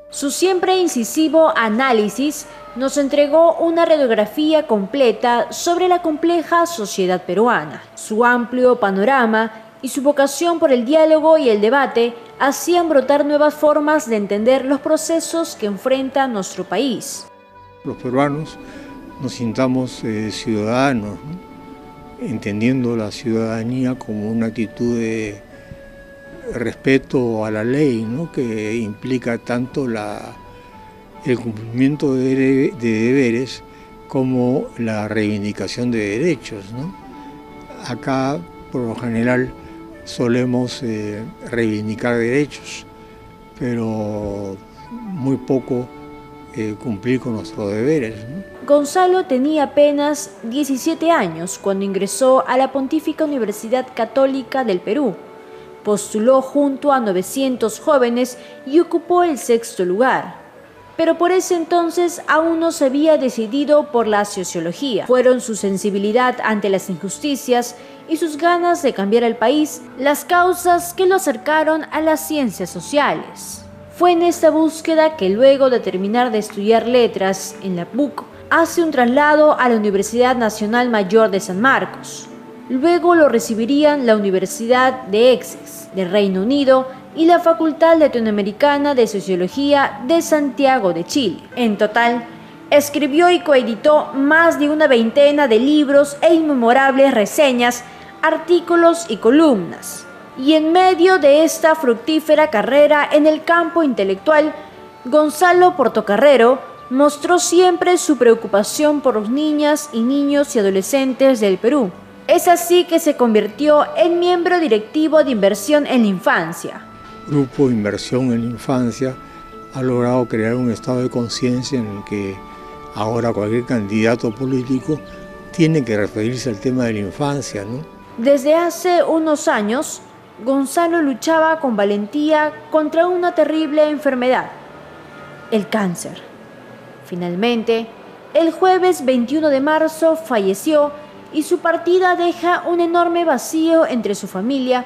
Su siempre incisivo análisis nos entregó una radiografía completa sobre la compleja sociedad peruana. Su amplio panorama y su vocación por el diálogo y el debate hacían brotar nuevas formas de entender los procesos que enfrenta nuestro país. Los peruanos nos sintamos ciudadanos, ¿no? Entendiendo la ciudadanía como una actitud de respeto a la ley, ¿no? Que implica tanto el cumplimiento de deberes como la reivindicación de derechos, ¿no? Acá, por lo general, solemos reivindicar derechos, pero muy poco cumplir con nuestros deberes, ¿no? Gonzalo tenía apenas 17 años cuando ingresó a la Pontífica Universidad Católica del Perú. Postuló junto a 900 jóvenes y ocupó el 6º lugar. Pero por ese entonces aún no se había decidido por la sociología. Fueron su sensibilidad ante las injusticias y sus ganas de cambiar el país las causas que lo acercaron a las ciencias sociales. Fue en esta búsqueda que luego de terminar de estudiar letras en la PUC, hace un traslado a la Universidad Nacional Mayor de San Marcos. Luego lo recibirían la Universidad de Essex, de Reino Unido, y la Facultad Latinoamericana de Sociología de Santiago de Chile. En total, escribió y coeditó más de una veintena de libros e inmemorables reseñas, artículos y columnas. Y en medio de esta fructífera carrera en el campo intelectual, Gonzalo Portocarrero mostró siempre su preocupación por las niñas y niños y adolescentes del Perú. Es así que se convirtió en miembro directivo de Inversión en la Infancia. Grupo de Inversión en la Infancia ha logrado crear un estado de conciencia en el que ahora cualquier candidato político tiene que referirse al tema de la infancia, ¿no? Desde hace unos años, Gonzalo luchaba con valentía contra una terrible enfermedad, el cáncer. Finalmente, el jueves 21 de marzo falleció y su partida deja un enorme vacío entre su familia,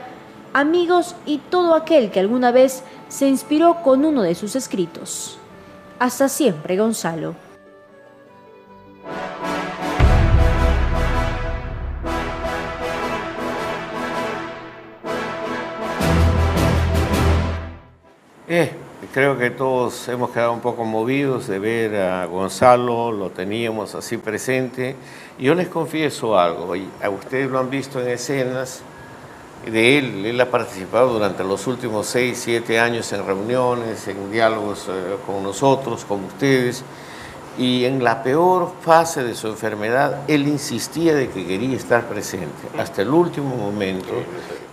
amigos y todo aquel que alguna vez se inspiró con uno de sus escritos. Hasta siempre, Gonzalo. Creo que todos hemos quedado un poco movidos de ver a Gonzalo, lo teníamos así presente. Y yo les confieso algo, y a ustedes lo han visto en escenas de él ha participado durante los últimos 6, 7 años en reuniones, en diálogos con nosotros, con ustedes, y en la peor fase de su enfermedad, él insistía de que quería estar presente. Hasta el último momento,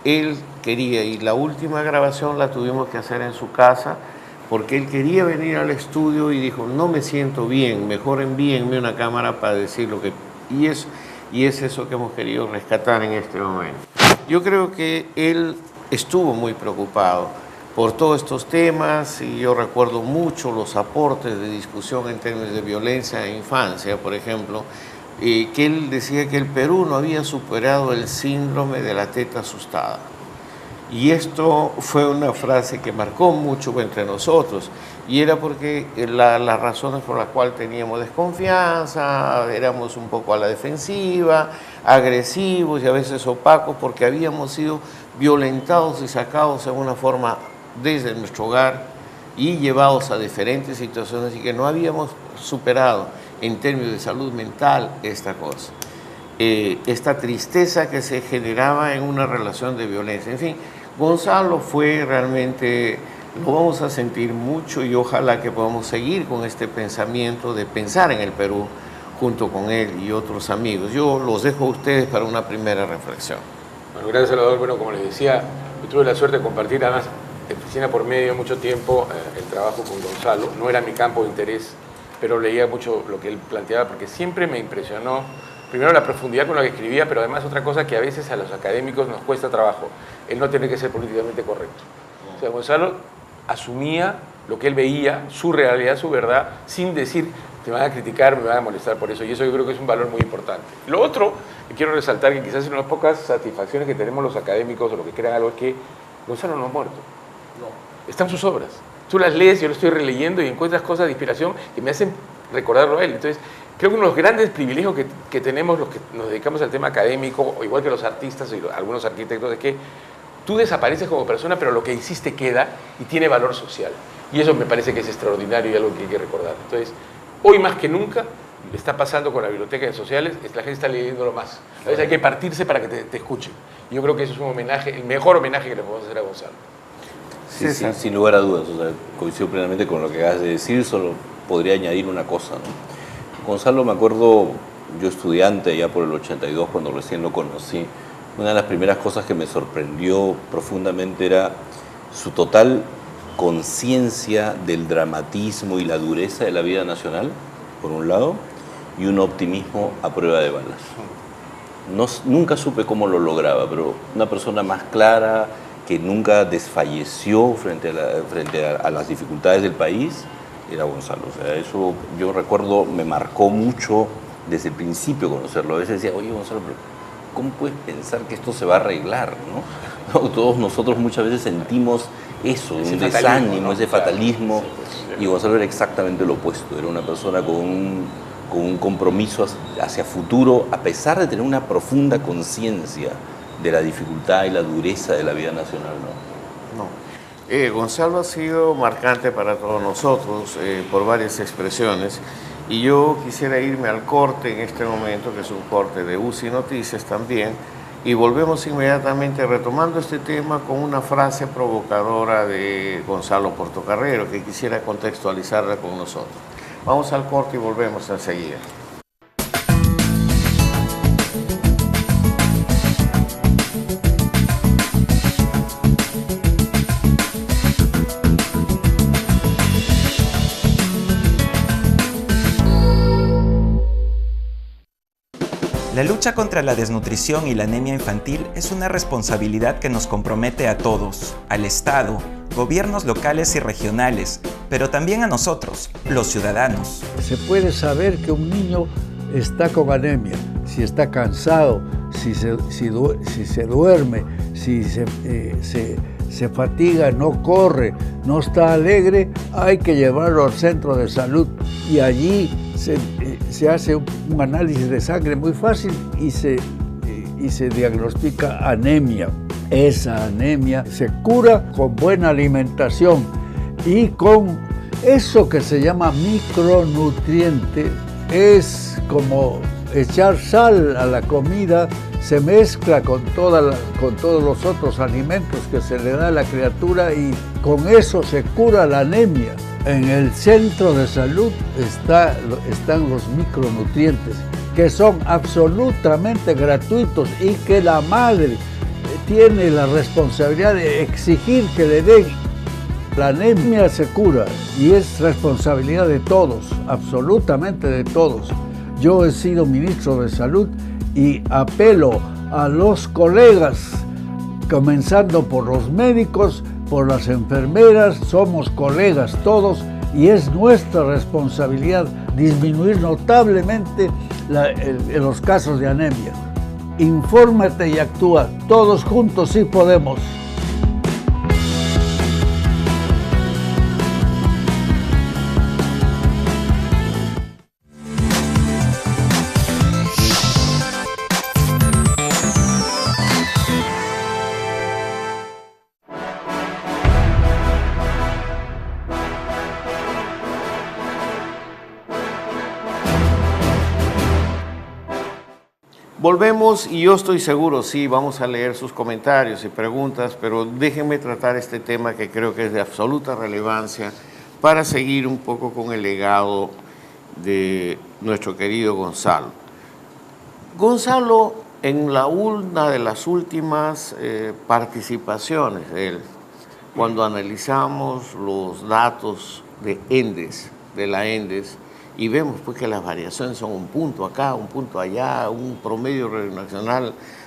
él quería, y la última grabación la tuvimos que hacer en su casa, porque él quería venir al estudio y dijo, no me siento bien, mejor envíenme una cámara para decir lo que... Y es eso que hemos querido rescatar en este momento. Yo creo que él estuvo muy preocupado por todos estos temas y yo recuerdo mucho los aportes de discusión en términos de violencia en infancia, por ejemplo, que él decía que el Perú no había superado el síndrome de la teta asustada. Y esto fue una frase que marcó mucho entre nosotros y era porque las razones por las cuales teníamos desconfianza, éramos un poco a la defensiva, agresivos y a veces opacos porque habíamos sido violentados y sacados en una forma desde nuestro hogar y llevados a diferentes situaciones y que no habíamos superado en términos de salud mental esta cosa. Esta tristeza que se generaba en una relación de violencia. En fin, Gonzalo fue realmente, lo vamos a sentir mucho y ojalá que podamos seguir con este pensamiento de pensar en el Perú junto con él y otros amigos. Yo los dejo a ustedes para una primera reflexión. Bueno, gracias, Salvador. Bueno, como les decía, yo tuve la suerte de compartir además en oficina por medio mucho tiempo el trabajo con Gonzalo. No era mi campo de interés, pero leía mucho lo que él planteaba porque siempre me impresionó primero la profundidad con la que escribía, pero además otra cosa que a veces a los académicos nos cuesta trabajo, el no tiene que ser políticamente correcto. O sea, Gonzalo asumía lo que él veía, su realidad, su verdad, sin decir, te van a criticar, me van a molestar por eso, y eso yo creo que es un valor muy importante. Lo otro que quiero resaltar, que quizás es una de las pocas satisfacciones que tenemos los académicos o los que crean algo, es que Gonzalo no ha muerto. No. Están sus obras. Tú las lees, yo lo estoy releyendo y encuentras cosas de inspiración que me hacen recordarlo a él. Entonces, creo que uno de los grandes privilegios que tenemos los que nos dedicamos al tema académico, o igual que los artistas y algunos arquitectos, es que tú desapareces como persona, pero lo que hiciste queda y tiene valor social. Y eso me parece que es extraordinario y algo que hay que recordar. Entonces, hoy más que nunca, está pasando con la biblioteca de sociales, la gente está leyéndolo más. A veces hay que partirse para que te escuchen. Y yo creo que eso es un homenaje, el mejor homenaje que le podemos hacer a Gonzalo. Sí, sin lugar a dudas. O sea, coincido plenamente con lo que acabas de decir, solo podría añadir una cosa, ¿no? Gonzalo, me acuerdo, yo estudiante ya por el 82, cuando recién lo conocí, una de las primeras cosas que me sorprendió profundamente era su total conciencia del dramatismo y la dureza de la vida nacional, por un lado, y un optimismo a prueba de balas. Nunca supe cómo lo lograba, pero una persona más clara, que nunca desfalleció frente a las dificultades del país, era Gonzalo. O sea, eso yo recuerdo, me marcó mucho desde el principio conocerlo. A veces decía, oye Gonzalo, pero ¿cómo puedes pensar que esto se va a arreglar? ¿No? Todos nosotros muchas veces sentimos eso, un desánimo, ¿no? Ese fatalismo. Sí, pues, sí. Y Gonzalo era exactamente lo opuesto. Era una persona con un compromiso hacia futuro, a pesar de tener una profunda conciencia de la dificultad y la dureza de la vida nacional, ¿no? Gonzalo ha sido marcante para todos nosotros por varias expresiones y yo quisiera irme al corte en este momento, que es un corte de UCI Noticias también, y volvemos inmediatamente retomando este tema con una frase provocadora de Gonzalo Portocarrero que quisiera contextualizarla con nosotros. Vamos al corte y volvemos enseguida. La lucha contra la desnutrición y la anemia infantil es una responsabilidad que nos compromete a todos, al Estado, gobiernos locales y regionales, pero también a nosotros, los ciudadanos. Se puede saber que un niño está con anemia, si está cansado, si se duerme, si se fatiga, no corre, no está alegre, hay que llevarlo al centro de salud y allí se hace un análisis de sangre muy fácil y se diagnostica anemia. Esa anemia se cura con buena alimentación y con eso que se llama micronutriente. Es como echar sal a la comida, se mezcla con todos los otros alimentos que se le da a la criatura y con eso se cura la anemia. En el centro de salud están los micronutrientes, que son absolutamente gratuitos y que la madre tiene la responsabilidad de exigir que le den. La anemia se cura y es responsabilidad de todos, absolutamente de todos. Yo he sido ministro de Salud y apelo a los colegas, comenzando por los médicos, por las enfermeras, somos colegas todos y es nuestra responsabilidad disminuir notablemente los casos de anemia. Infórmate y actúa, todos juntos sí podemos. Volvemos y yo estoy seguro, sí, vamos a leer sus comentarios y preguntas, pero déjenme tratar este tema que creo que es de absoluta relevancia para seguir un poco con el legado de nuestro querido Gonzalo. Gonzalo, en una de las últimas participaciones de él, cuando analizamos los datos de la ENDES, y vemos pues que las variaciones son un punto acá, un punto allá, un promedio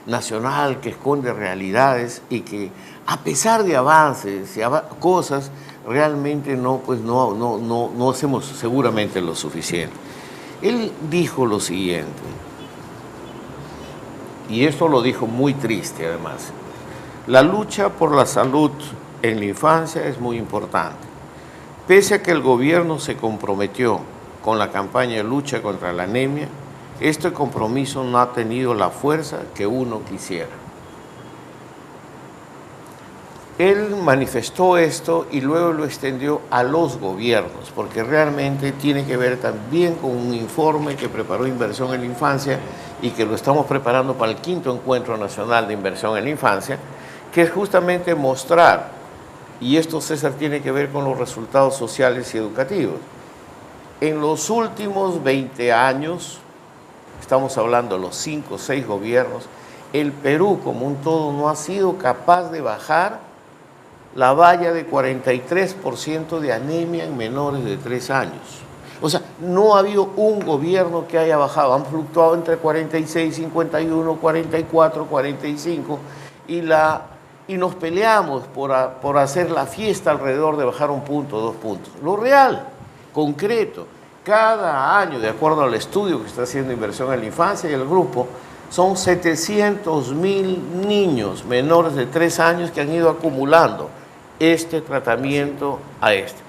nacional que esconde realidades y que a pesar de avances y cosas, realmente no hacemos seguramente lo suficiente. Él dijo lo siguiente, y esto lo dijo muy triste además: la lucha por la salud en la infancia es muy importante. Pese a que el gobierno se comprometió con la campaña de lucha contra la anemia, este compromiso no ha tenido la fuerza que uno quisiera. Él manifestó esto y luego lo extendió a los gobiernos, porque realmente tiene que ver también con un informe que preparó Inversión en la Infancia y que lo estamos preparando para el 5º Encuentro Nacional de Inversión en la Infancia, que es justamente mostrar, y esto, César, tiene que ver con los resultados sociales y educativos. En los últimos 20 años, estamos hablando de los 5 o 6 gobiernos, el Perú como un todo no ha sido capaz de bajar la valla de 43% de anemia en menores de 3 años. O sea, no ha habido un gobierno que haya bajado, han fluctuado entre 46, 51, 44, 45 y nos peleamos por hacer la fiesta alrededor de bajar 1 punto, 2 puntos. Lo real, concreto, cada año, de acuerdo al estudio que está haciendo Inversión en la Infancia y el grupo, son 700.000 niños menores de 3 años que han ido acumulando este tratamiento a este.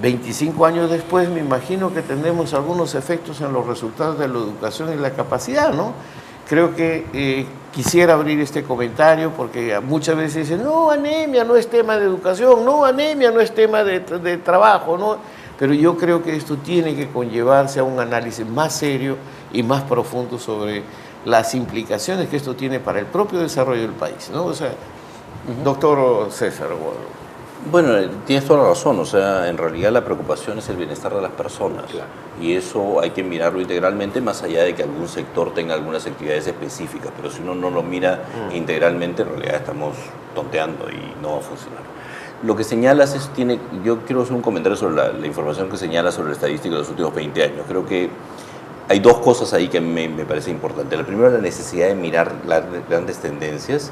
25 años después, me imagino que tendremos algunos efectos en los resultados de la educación y la capacidad, ¿no? Creo que quisiera abrir este comentario porque muchas veces dicen, no, anemia no es tema de educación, no, anemia no es tema de trabajo, ¿no? Pero yo creo que esto tiene que conllevarse a un análisis más serio y más profundo sobre las implicaciones que esto tiene para el propio desarrollo del país, ¿no? O sea, doctor César. Bueno, tienes toda la razón, o sea, en realidad la preocupación es el bienestar de las personas, claro, y eso hay que mirarlo integralmente, más allá de que algún sector tenga algunas actividades específicas, pero si uno no lo mira integralmente, en realidad estamos tonteando y no va a funcionar. Lo que señalas es, yo quiero hacer un comentario sobre la información que señala sobre la estadística de los últimos 20 años. Creo que hay dos cosas ahí que me parece importante. La primera, la necesidad de mirar las grandes tendencias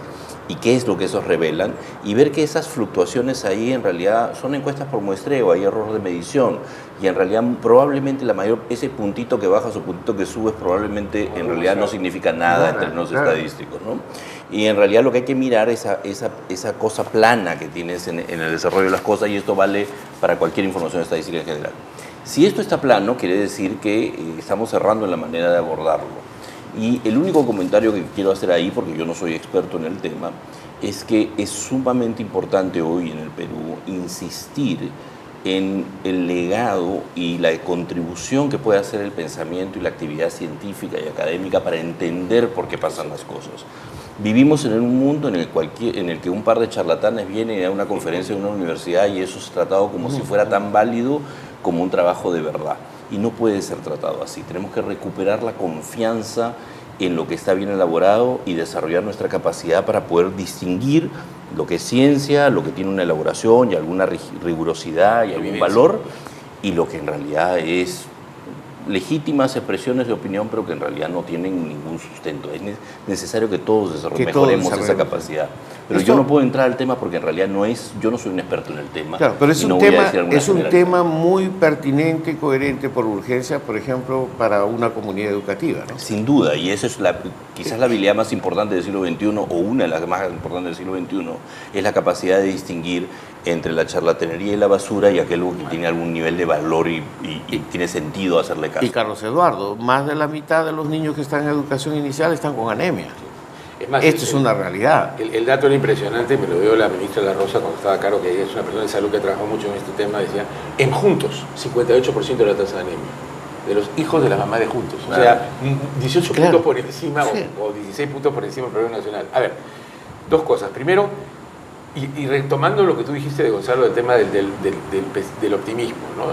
y qué es lo que esos revelan, y ver que esas fluctuaciones ahí en realidad son encuestas por muestreo, hay error de medición, y en realidad probablemente ese puntito que baja o puntito que sube probablemente en realidad no significa nada en términos estadísticos, ¿no? Y en realidad lo que hay que mirar es esa cosa plana que tienes en el desarrollo de las cosas, y esto vale para cualquier información estadística en general. Si esto está plano, quiere decir que estamos errando en la manera de abordarlo. Y el único comentario que quiero hacer ahí, porque yo no soy experto en el tema, es que es sumamente importante hoy en el Perú insistir en el legado y la contribución que puede hacer el pensamiento y la actividad científica y académica para entender por qué pasan las cosas. Vivimos en un mundo en el que un par de charlatanes vienen a una conferencia de una universidad y eso es tratado como si fuera tan válido como un trabajo de verdad. Y no puede ser tratado así. Tenemos que recuperar la confianza en lo que está bien elaborado y desarrollar nuestra capacidad para poder distinguir lo que es ciencia, lo que tiene una elaboración y alguna rigurosidad y algún valor, y lo que en realidad es legítimas expresiones de opinión, pero que en realidad no tienen ningún sustento. Es necesario que todos mejoremos esa capacidad. Pero yo no puedo entrar al tema porque en realidad yo no soy un experto en el tema. Claro, pero es un tema muy pertinente y coherente por urgencia, por ejemplo, para una comunidad educativa, ¿no? Sin duda, y esa es quizás la habilidad más importante del siglo XXI, o una de las más importantes del siglo XXI, es la capacidad de distinguir entre la charlatanería y la basura y aquello que tiene algún nivel de valor y tiene sentido hacerle caso. Y Carlos Eduardo, más de la mitad de los niños que están en educación inicial están con anemia. Es más, esto es una realidad. El dato era impresionante, me lo dio la ministra La Rosa cuando estaba a cargo, que ella es una persona de salud que trabajó mucho en este tema, decía, en Juntos, 58% de la tasa de anemia, de los hijos de la mamá de Juntos. O sea, 18 puntos por encima o 16 puntos por encima del promedio nacional. A ver, dos cosas. Primero, y retomando lo que tú dijiste de Gonzalo, del tema del optimismo, ¿no?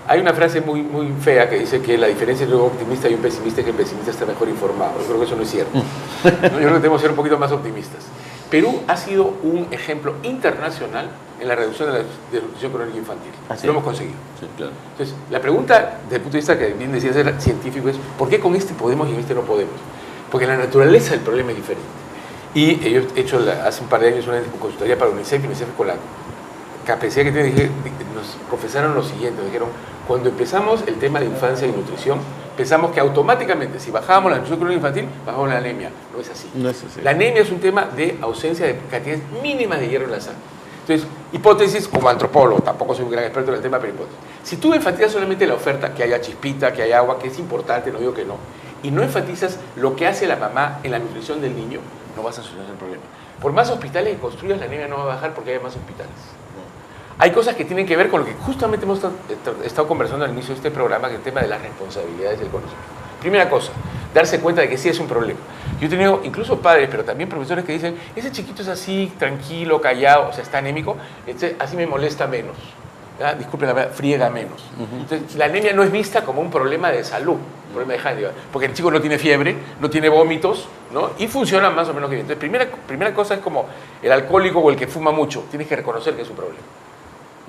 Hay una frase muy fea que dice que la diferencia entre un optimista y un pesimista es que el pesimista está mejor informado. Yo creo que eso no es cierto. ¿No? Yo creo que tenemos que ser un poquito más optimistas. Perú ha sido un ejemplo internacional en la reducción de la desnutrición crónica infantil. Lo hemos conseguido. Sí, claro. Entonces, la pregunta, desde el punto de vista que bien decías era científico, es ¿por qué con este podemos y en este no podemos? Porque la naturaleza del problema es diferente. Y yo he hecho hace un par de años una consultoría para UNICEF, y UNICEF con la capacidad que tiene, nos profesaron lo siguiente, dijeron, cuando empezamos el tema de infancia y nutrición, pensamos que automáticamente, si bajábamos la nutrición crónica infantil, bajábamos la anemia. No es así. No es así. La anemia es un tema de ausencia de cantidades mínimas de hierro en la sangre. Entonces, hipótesis, como antropólogo, tampoco soy un gran experto en el tema, pero hipótesis. Si tú enfatizas solamente la oferta, que haya chispita, que haya agua, que es importante, no digo que no, y no enfatizas lo que hace la mamá en la nutrición del niño, no vas a solucionar el problema. Por más hospitales que construyas, la anemia no va a bajar porque haya más hospitales. Hay cosas que tienen que ver con lo que justamente hemos estado conversando al inicio de este programa, que es el tema de las responsabilidades del conocimiento. Primera cosa, darse cuenta de que sí es un problema. Yo he tenido incluso padres, pero también profesores que dicen, ese chiquito es así, tranquilo, callado, o sea, está anémico, así me molesta menos. ¿verdad? Disculpen la verdad, friega menos. Entonces, la anemia no es vista como un problema de salud, un problema de handicap, porque el chico no tiene fiebre, no tiene vómitos, ¿no? Y funciona más o menos bien. Entonces, primera cosa es como el alcohólico o el que fuma mucho, tienes que reconocer que es un problema.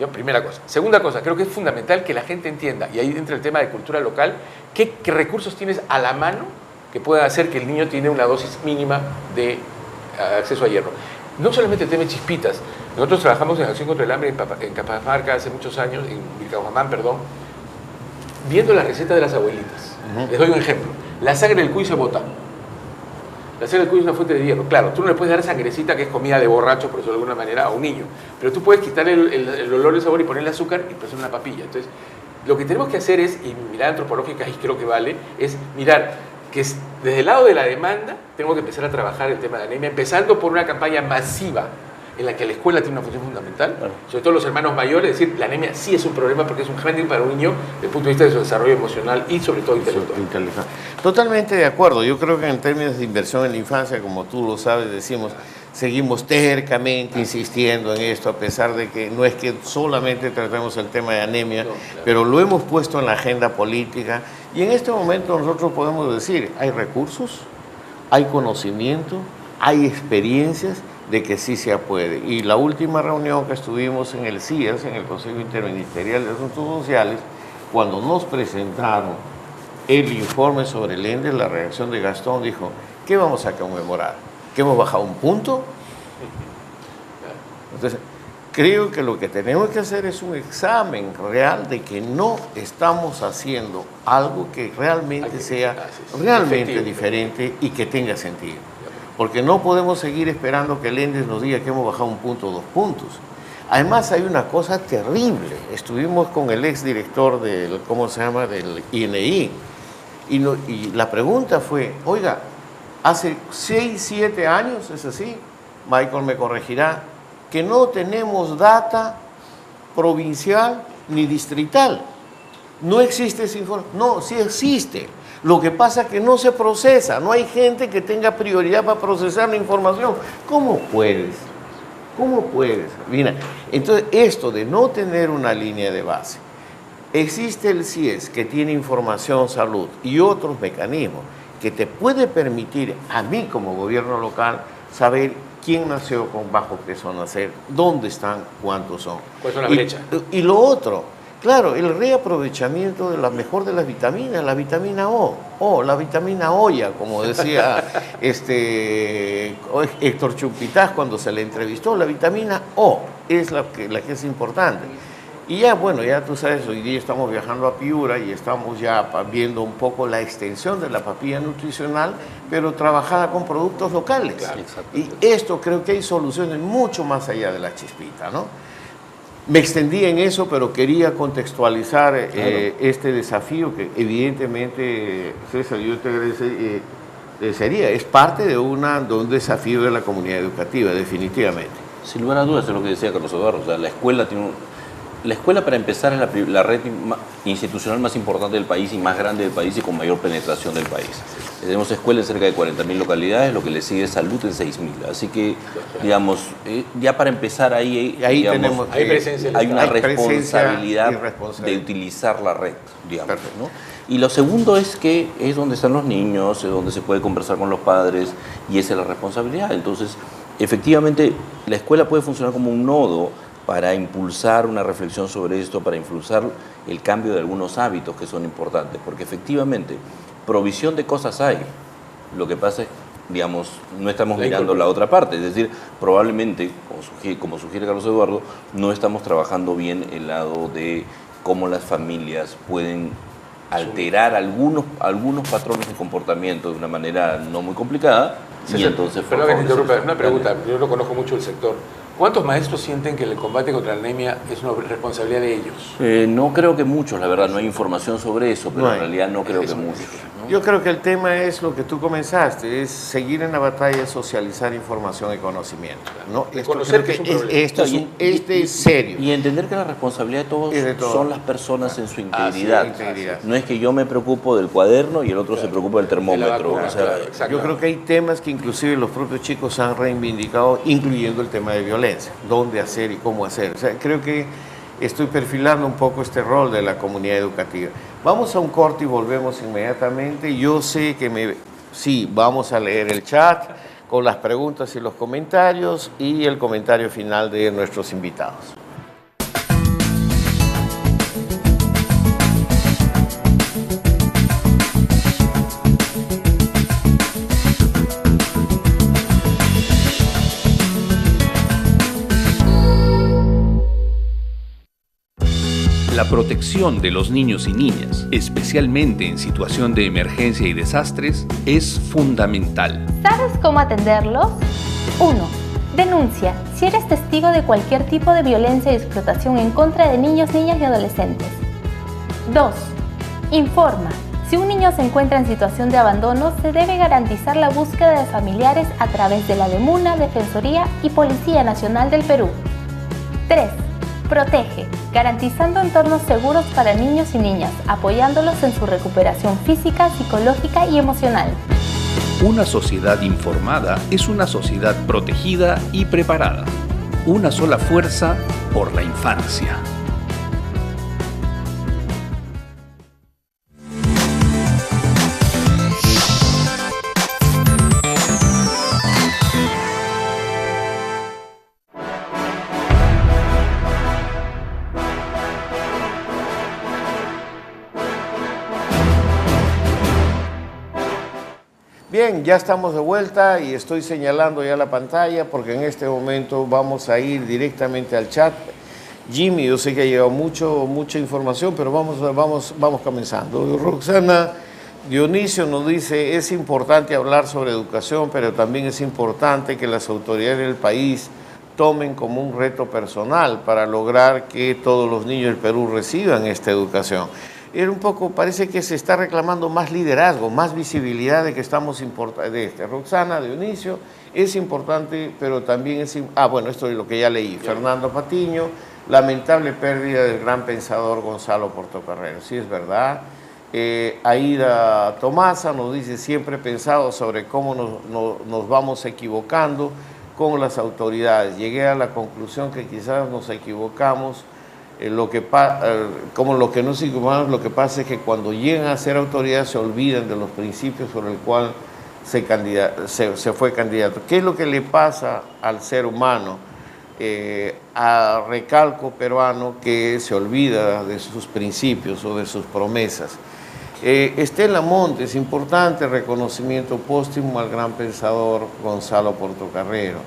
¿no? Primera cosa. Segunda cosa, creo que es fundamental que la gente entienda, y ahí entra el tema de cultura local, qué recursos tienes a la mano que puedan hacer que el niño tiene una dosis mínima de acceso a hierro. No solamente el tema de chispitas. Nosotros trabajamos en Acción contra el Hambre en Capamarca hace muchos años, en Vilcabamba, perdón, viendo la receta de las abuelitas. Les doy un ejemplo. La sangre del cuy se bota. La sangre del cuy es una fuente de hierro. Claro, tú no le puedes dar sangrecita, que es comida de borracho, por eso de alguna manera, a un niño. Pero tú puedes quitarle el olor y el sabor y ponerle azúcar y ponerle una papilla. Entonces, lo que tenemos que hacer es, y mirada antropológica, y creo que vale, es mirar que desde el lado de la demanda tenemos que empezar a trabajar el tema de la anemia, empezando por una campaña masiva en la que la escuela tiene una función fundamental, sobre todo los hermanos mayores, decir, la anemia sí es un problema porque es un handicap para un niño desde el punto de vista de su desarrollo emocional y sobre todo intelectual. Totalmente de acuerdo. Yo creo que en términos de inversión en la infancia, como tú lo sabes, decimos, seguimos tercamente insistiendo en esto, a pesar de que no es que solamente tratemos el tema de anemia, pero lo hemos puesto en la agenda política y en este momento nosotros podemos decir, hay recursos, hay conocimiento, hay experiencias de que sí se puede. Y la última reunión que estuvimos en el CIAS, en el Consejo Interministerial de Asuntos Sociales, cuando nos presentaron el informe sobre el ENDES, la reacción de Gastón dijo, ¿qué vamos a conmemorar? ¿Que hemos bajado un punto? Entonces, creo que lo que tenemos que hacer es un examen real de que no estamos haciendo algo que realmente sea realmente diferente y que tenga sentido. Porque no podemos seguir esperando que el ENDES nos diga que hemos bajado un punto o 2 puntos. Además hay una cosa terrible. Estuvimos con el exdirector del, ¿cómo se llama?, del INI. Y la pregunta fue, oiga, hace 6, 7 años, es así, Michael me corregirá, que no tenemos data provincial ni distrital. No existe ese informe. No, sí existe. Lo que pasa es que no se procesa. No hay gente que tenga prioridad para procesar la información. ¿Cómo puedes? ¿Cómo puedes? Mira, entonces esto de no tener una línea de base. Existe el CIES que tiene información salud y otros mecanismos que te puede permitir a mí como gobierno local saber quién nació con bajo peso nacer, dónde están, cuántos son. ¿Cuál es la brecha? Y lo otro, claro, el reaprovechamiento de la mejor de las vitaminas, la vitamina O, la vitamina Oya, como decía Héctor Chumpitaz cuando se le entrevistó, la vitamina O es la que es importante. Y ya, bueno, ya tú sabes, hoy día estamos viajando a Piura y estamos ya viendo un poco la extensión de la papilla nutricional, pero trabajada con productos locales. Claro, y esto creo que hay soluciones mucho más allá de la chispita, ¿no? Me extendí en eso, pero quería contextualizar este desafío que evidentemente, César, yo te agradecería, es parte de un desafío de la comunidad educativa, definitivamente. Sin lugar a dudas, es lo que decía Carlos Eduardo, o sea, la escuela tiene La escuela, para empezar, es la red institucional más importante del país y más grande del país y con mayor penetración del país. Tenemos escuelas en cerca de 40.000 localidades, lo que le sigue es salud en 6.000. Así que, digamos, ya para empezar ahí digamos, hay una responsabilidad de utilizar la red, digamos, ¿no? Y lo segundo es que es donde están los niños, es donde se puede conversar con los padres y esa es la responsabilidad. Entonces, efectivamente, la escuela puede funcionar como un nodo para impulsar una reflexión sobre esto, para impulsar el cambio de algunos hábitos que son importantes, porque efectivamente, provisión de cosas hay. Lo que pasa es, digamos, no estamos mirando la otra parte, es decir, probablemente, como sugiere Carlos Eduardo, no estamos trabajando bien el lado de cómo las familias pueden alterar algunos patrones de comportamiento de una manera no muy complicada, y entonces... Perdón que te interrumpa, una pregunta, yo no conozco mucho el sector. ¿Cuántos maestros sienten que el combate contra la anemia es una responsabilidad de ellos? No creo que muchos, la verdad, no hay información sobre eso, pero en realidad no creo que muchos, ¿no? Yo creo que el tema es lo que tú comenzaste, es seguir en la batalla, socializar información y conocimiento, ¿no? Conocer que es un problema. Este es serio. Y entender que la responsabilidad de todos son las personas en su integridad. No es que yo me preocupo del cuaderno y el otro se preocupa del termómetro. Yo creo que hay temas que inclusive los propios chicos han reivindicado, incluyendo el tema de violencia, dónde hacer y cómo hacer. O sea, creo que estoy perfilando un poco este rol de la comunidad educativa. Vamos a un corte y volvemos inmediatamente. Yo sé que vamos a leer el chat con las preguntas y los comentarios y el comentario final de nuestros invitados. La protección de los niños y niñas, especialmente en situación de emergencia y desastres, es fundamental. ¿Sabes cómo atenderlos? 1. Denuncia si eres testigo de cualquier tipo de violencia y explotación en contra de niños, niñas y adolescentes. 2. Informa. Si un niño se encuentra en situación de abandono, se debe garantizar la búsqueda de familiares a través de la DEMUNA, Defensoría y Policía Nacional del Perú. 3. Protege, garantizando entornos seguros para niños y niñas, apoyándolos en su recuperación física, psicológica y emocional. Una sociedad informada es una sociedad protegida y preparada. Una sola fuerza por la infancia. Bien, ya estamos de vuelta y estoy señalando ya la pantalla porque en este momento vamos a ir directamente al chat. Jimmy, yo sé que ha llegado mucha información, pero vamos comenzando. Roxana Dionisio nos dice, es importante hablar sobre educación, pero también es importante que las autoridades del país tomen como un reto personal para lograr que todos los niños del Perú reciban esta educación. Era un poco, parece que se está reclamando más liderazgo, más visibilidad de que estamos importantes. Roxana Dionisio, es importante, pero también es... bueno, esto es lo que ya leí. Fernando Patiño, lamentable pérdida del gran pensador Gonzalo Portocarrero. Sí, es verdad. Aida Tomasa nos dice, siempre he pensado sobre cómo nos vamos equivocando con las autoridades. Llegué a la conclusión que quizás nos equivocamos. Lo que no se equivocamos, lo que pasa es que cuando llegan a ser autoridades se olvidan de los principios sobre el cual se fue candidato. ¿Qué es lo que le pasa al ser humano? A recalco peruano que se olvida de sus principios o de sus promesas. Estela Montes, importante reconocimiento póstumo al gran pensador Gonzalo Portocarrero.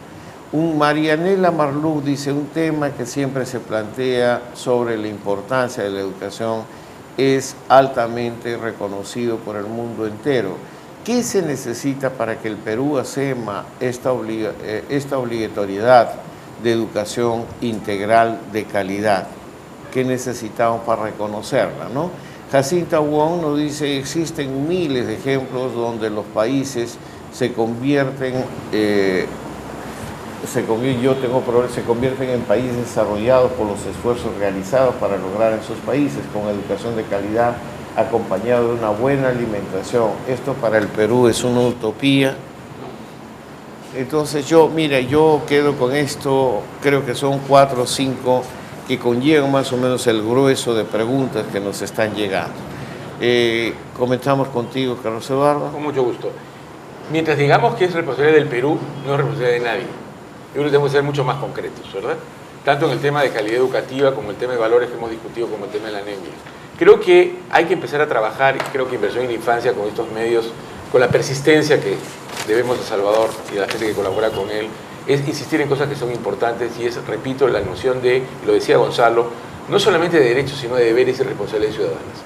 Marianela Marlú dice, un tema que siempre se plantea sobre la importancia de la educación es altamente reconocido por el mundo entero. ¿Qué se necesita para que el Perú asuma esta obligatoriedad de educación integral de calidad? ¿Qué necesitamos para reconocerla, no? Jacinta Wong nos dice, existen miles de ejemplos donde los países se convierten en países desarrollados por los esfuerzos realizados para lograr en sus países con educación de calidad acompañado de una buena alimentación. Esto para el Perú es una utopía. Entonces yo quedo con esto, creo que son 4 o 5 que conllevan más o menos el grueso de preguntas que nos están llegando. Comenzamos contigo, Carlos Eduardo. Con mucho gusto. Mientras digamos que es responsabilidad del Perú, no es responsabilidad de nadie. Yo creo que tenemos que ser mucho más concretos, ¿verdad? Tanto en el tema de calidad educativa como el tema de valores que hemos discutido, como el tema de la anemia. Creo que hay que empezar a trabajar, y creo que inversión en la infancia con estos medios, con la persistencia que debemos a Salvador y a la gente que colabora con él, es insistir en cosas que son importantes y es, repito, la noción de, y lo decía Gonzalo, no solamente de derechos, sino de deberes y responsabilidades ciudadanas.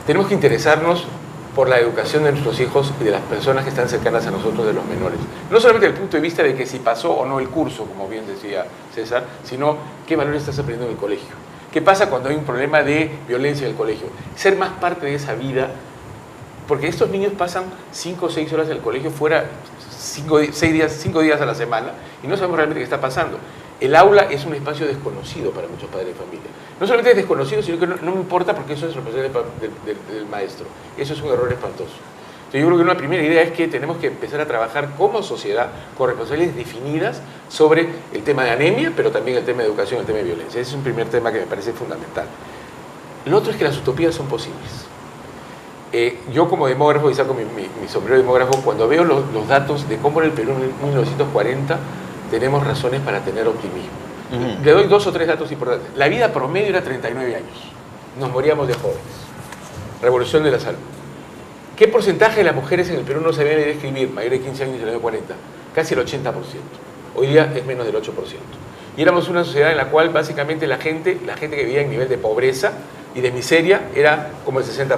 Tenemos que interesarnos por la educación de nuestros hijos y de las personas que están cercanas a nosotros, de los menores. No solamente desde el punto de vista de que si pasó o no el curso, como bien decía César, sino qué valores estás aprendiendo en el colegio. ¿Qué pasa cuando hay un problema de violencia en el colegio? Ser más parte de esa vida, porque estos niños pasan 5 o 6 horas en el colegio fuera 5 días a la semana y no sabemos realmente qué está pasando. El aula es un espacio desconocido para muchos padres de familia. No solamente es desconocido, sino que no me importa porque eso es responsabilidad del maestro. Eso es un error espantoso. Entonces yo creo que una primera idea es que tenemos que empezar a trabajar como sociedad con responsabilidades definidas sobre el tema de anemia, pero también el tema de educación, el tema de violencia. Ese es un primer tema que me parece fundamental. Lo otro es que las utopías son posibles. Yo como demógrafo, y saco mi sombrero de demógrafo, cuando veo los datos de cómo era el Perú en 1940, tenemos razones para tener optimismo. Le doy 2 o 3 datos importantes. La vida promedio era 39 años. Nos moríamos de jóvenes. Revolución de la salud. ¿Qué porcentaje de las mujeres en el Perú no sabían leer y escribir, mayores de 15 años en el año 40? Casi el 80%. Hoy día es menos del 8%. Y éramos una sociedad en la cual básicamente la gente que vivía en nivel de pobreza y de miseria era como el 60%.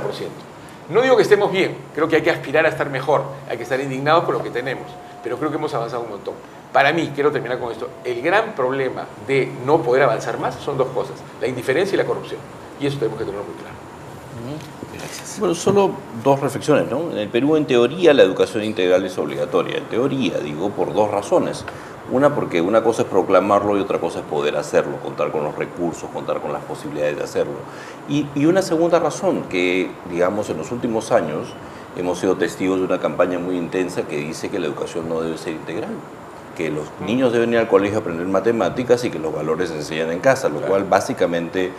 No digo que estemos bien, creo que hay que aspirar a estar mejor, hay que estar indignados con lo que tenemos, pero creo que hemos avanzado un montón. Para mí, quiero terminar con esto, el gran problema de no poder avanzar más son 2 cosas, la indiferencia y la corrupción. Y eso tenemos que tenerlo muy claro. Gracias. Bueno, solo 2 reflexiones, ¿no? En el Perú, en teoría, la educación integral es obligatoria. En teoría, digo, por 2 razones. Una, porque una cosa es proclamarlo y otra cosa es poder hacerlo, contar con los recursos, contar con las posibilidades de hacerlo. Y una segunda razón, que, digamos, en los últimos años hemos sido testigos de una campaña muy intensa que dice que la educación no debe ser integral, que los niños deben ir al colegio a aprender matemáticas y que los valores se enseñan en casa, lo cual básicamente,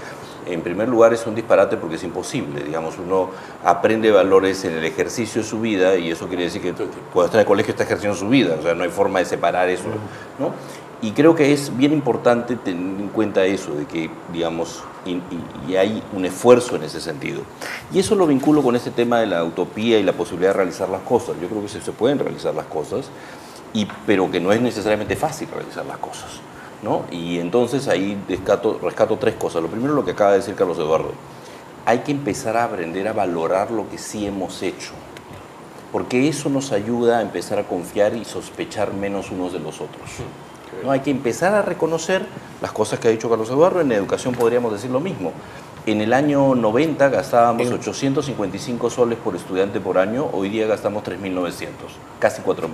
en primer lugar, es un disparate porque es imposible. Digamos, uno aprende valores en el ejercicio de su vida y eso quiere decir que cuando está en el colegio está ejerciendo su vida, o sea, no hay forma de separar eso, ¿no? Y creo que es bien importante tener en cuenta eso, de que, digamos, y hay un esfuerzo en ese sentido. Y eso lo vinculo con este tema de la utopía y la posibilidad de realizar las cosas. Yo creo que se pueden realizar las cosas, pero que no es necesariamente fácil realizar las cosas, ¿no? Y entonces ahí rescato tres cosas. Lo primero, lo que acaba de decir Carlos Eduardo. Hay que empezar a aprender a valorar lo que sí hemos hecho, porque eso nos ayuda a empezar a confiar y sospechar menos unos de los otros. ¿No? Hay que empezar a reconocer las cosas que ha dicho Carlos Eduardo. En educación podríamos decir lo mismo. En el año 90 gastábamos 855 soles por estudiante por año, hoy día gastamos 3.900, casi 4.000.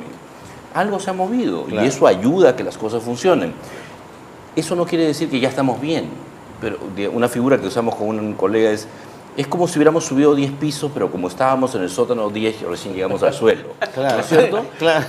Algo se ha movido y eso ayuda a que las cosas funcionen. Eso no quiere decir que ya estamos bien, pero una figura que usamos con un colega es como si hubiéramos subido 10 pisos, pero como estábamos en el sótano 10, recién llegamos al suelo. Claro. ¿No es cierto? Claro.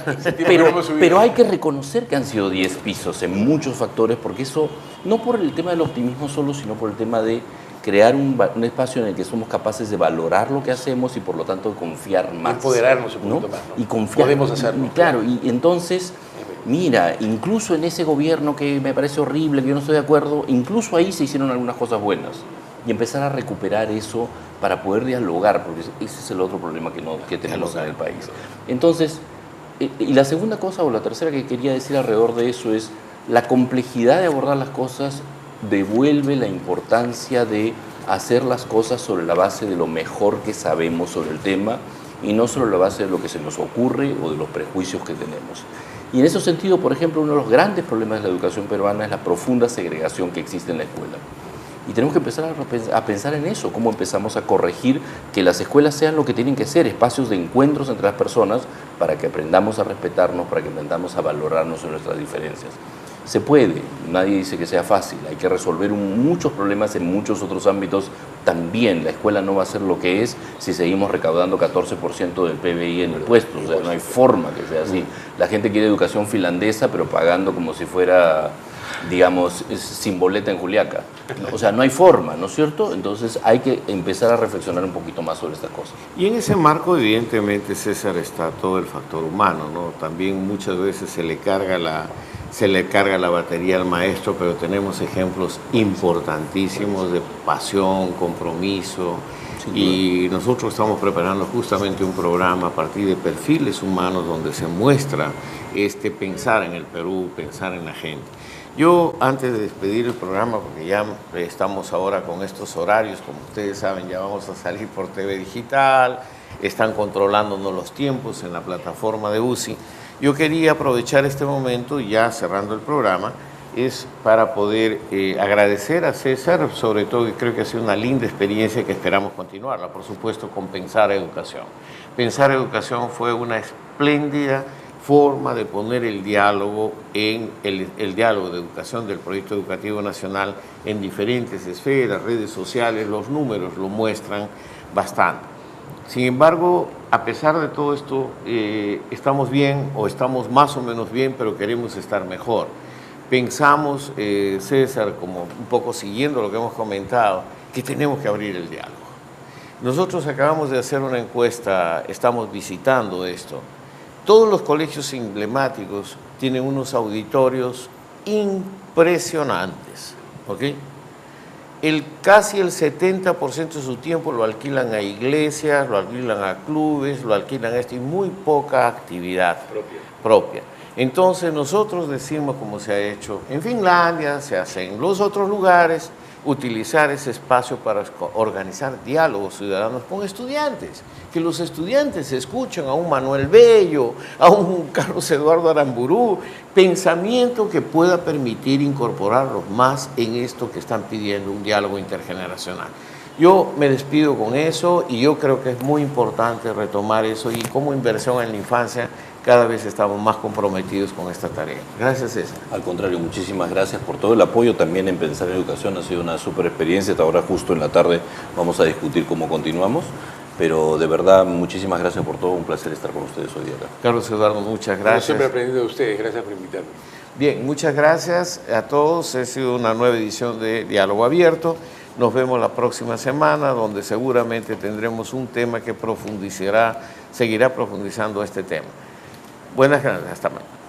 Pero hay que reconocer que han sido 10 pisos en muchos factores, porque eso, no por el tema del optimismo solo, sino por el tema de crear un espacio en el que somos capaces de valorar lo que hacemos y por lo tanto de confiar más. Empoderarnos un poquito ¿no? más, ¿no? Y confiar. Podemos hacerlo. Claro, y entonces, mira, incluso en ese gobierno que me parece horrible, que yo no estoy de acuerdo, incluso ahí se hicieron algunas cosas buenas. Y empezar a recuperar eso para poder dialogar, porque ese es el otro problema que tenemos en el país. Entonces, y la segunda cosa o la tercera que quería decir alrededor de eso es la complejidad de abordar las cosas devuelve la importancia de hacer las cosas sobre la base de lo mejor que sabemos sobre el tema y no sobre la base de lo que se nos ocurre o de los prejuicios que tenemos. Y en ese sentido, por ejemplo, uno de los grandes problemas de la educación peruana es la profunda segregación que existe en la escuela. Y tenemos que empezar a pensar en eso, cómo empezamos a corregir que las escuelas sean lo que tienen que ser, espacios de encuentros entre las personas para que aprendamos a respetarnos, para que aprendamos a valorarnos en nuestras diferencias. Se puede, nadie dice que sea fácil, hay que resolver muchos problemas en muchos otros ámbitos también. La escuela no va a ser lo que es si seguimos recaudando 14% del PBI en impuestos, o sea, no hay forma que sea así. La gente quiere educación finlandesa, pero pagando como si fuera, digamos, sin boleta en Juliaca. O sea, no hay forma, ¿no es cierto? Entonces hay que empezar a reflexionar un poquito más sobre estas cosas. Y en ese marco, evidentemente, César, está todo el factor humano, ¿no? También muchas veces se le carga la batería al maestro, pero tenemos ejemplos importantísimos de pasión, compromiso, y nosotros estamos preparando justamente un programa a partir de perfiles humanos donde se muestra pensar en el Perú, pensar en la gente. Yo, antes de despedir el programa, porque ya estamos ahora con estos horarios, como ustedes saben, ya vamos a salir por TV Digital, están controlándonos los tiempos en la plataforma de UCI. Yo quería aprovechar este momento, ya cerrando el programa, es para poder agradecer a César, sobre todo, que creo que ha sido una linda experiencia que esperamos continuarla, por supuesto, con Pensar Educación. Pensar Educación fue una espléndida forma de poner el diálogo el diálogo de educación del Proyecto Educativo Nacional en diferentes esferas, redes sociales, los números lo muestran bastante. Sin embargo, a pesar de todo esto, estamos bien o estamos más o menos bien, pero queremos estar mejor. Pensamos, César, como un poco siguiendo lo que hemos comentado, que tenemos que abrir el diálogo. Nosotros acabamos de hacer una encuesta, estamos visitando esto. Todos los colegios emblemáticos tienen unos auditorios impresionantes, ¿ok? Casi el 70% de su tiempo lo alquilan a iglesias, lo alquilan a clubes, lo alquilan a y muy poca actividad propia. Entonces nosotros decimos, como se ha hecho en Finlandia, se hace en los otros lugares, utilizar ese espacio para organizar diálogos ciudadanos con estudiantes, que los estudiantes escuchen a un Manuel Bello, a un Carlos Eduardo Aramburú, pensamiento que pueda permitir incorporarlos más en esto que están pidiendo, un diálogo intergeneracional. Yo me despido con eso y yo creo que es muy importante retomar eso y como inversión en la infancia cada vez estamos más comprometidos con esta tarea. Gracias, César. Al contrario, muchísimas gracias por todo el apoyo también en Pensar en Educación. Ha sido una súper experiencia. Hasta ahora justo en la tarde vamos a discutir cómo continuamos. Pero de verdad, muchísimas gracias por todo, un placer estar con ustedes hoy día acá. Carlos Eduardo, muchas gracias. Siempre aprendiendo de ustedes, gracias por invitarme. Bien, muchas gracias a todos. Ha sido una nueva edición de Diálogo Abierto. Nos vemos la próxima semana, donde seguramente tendremos un tema que seguirá profundizando este tema. Buenas noches, hasta mañana.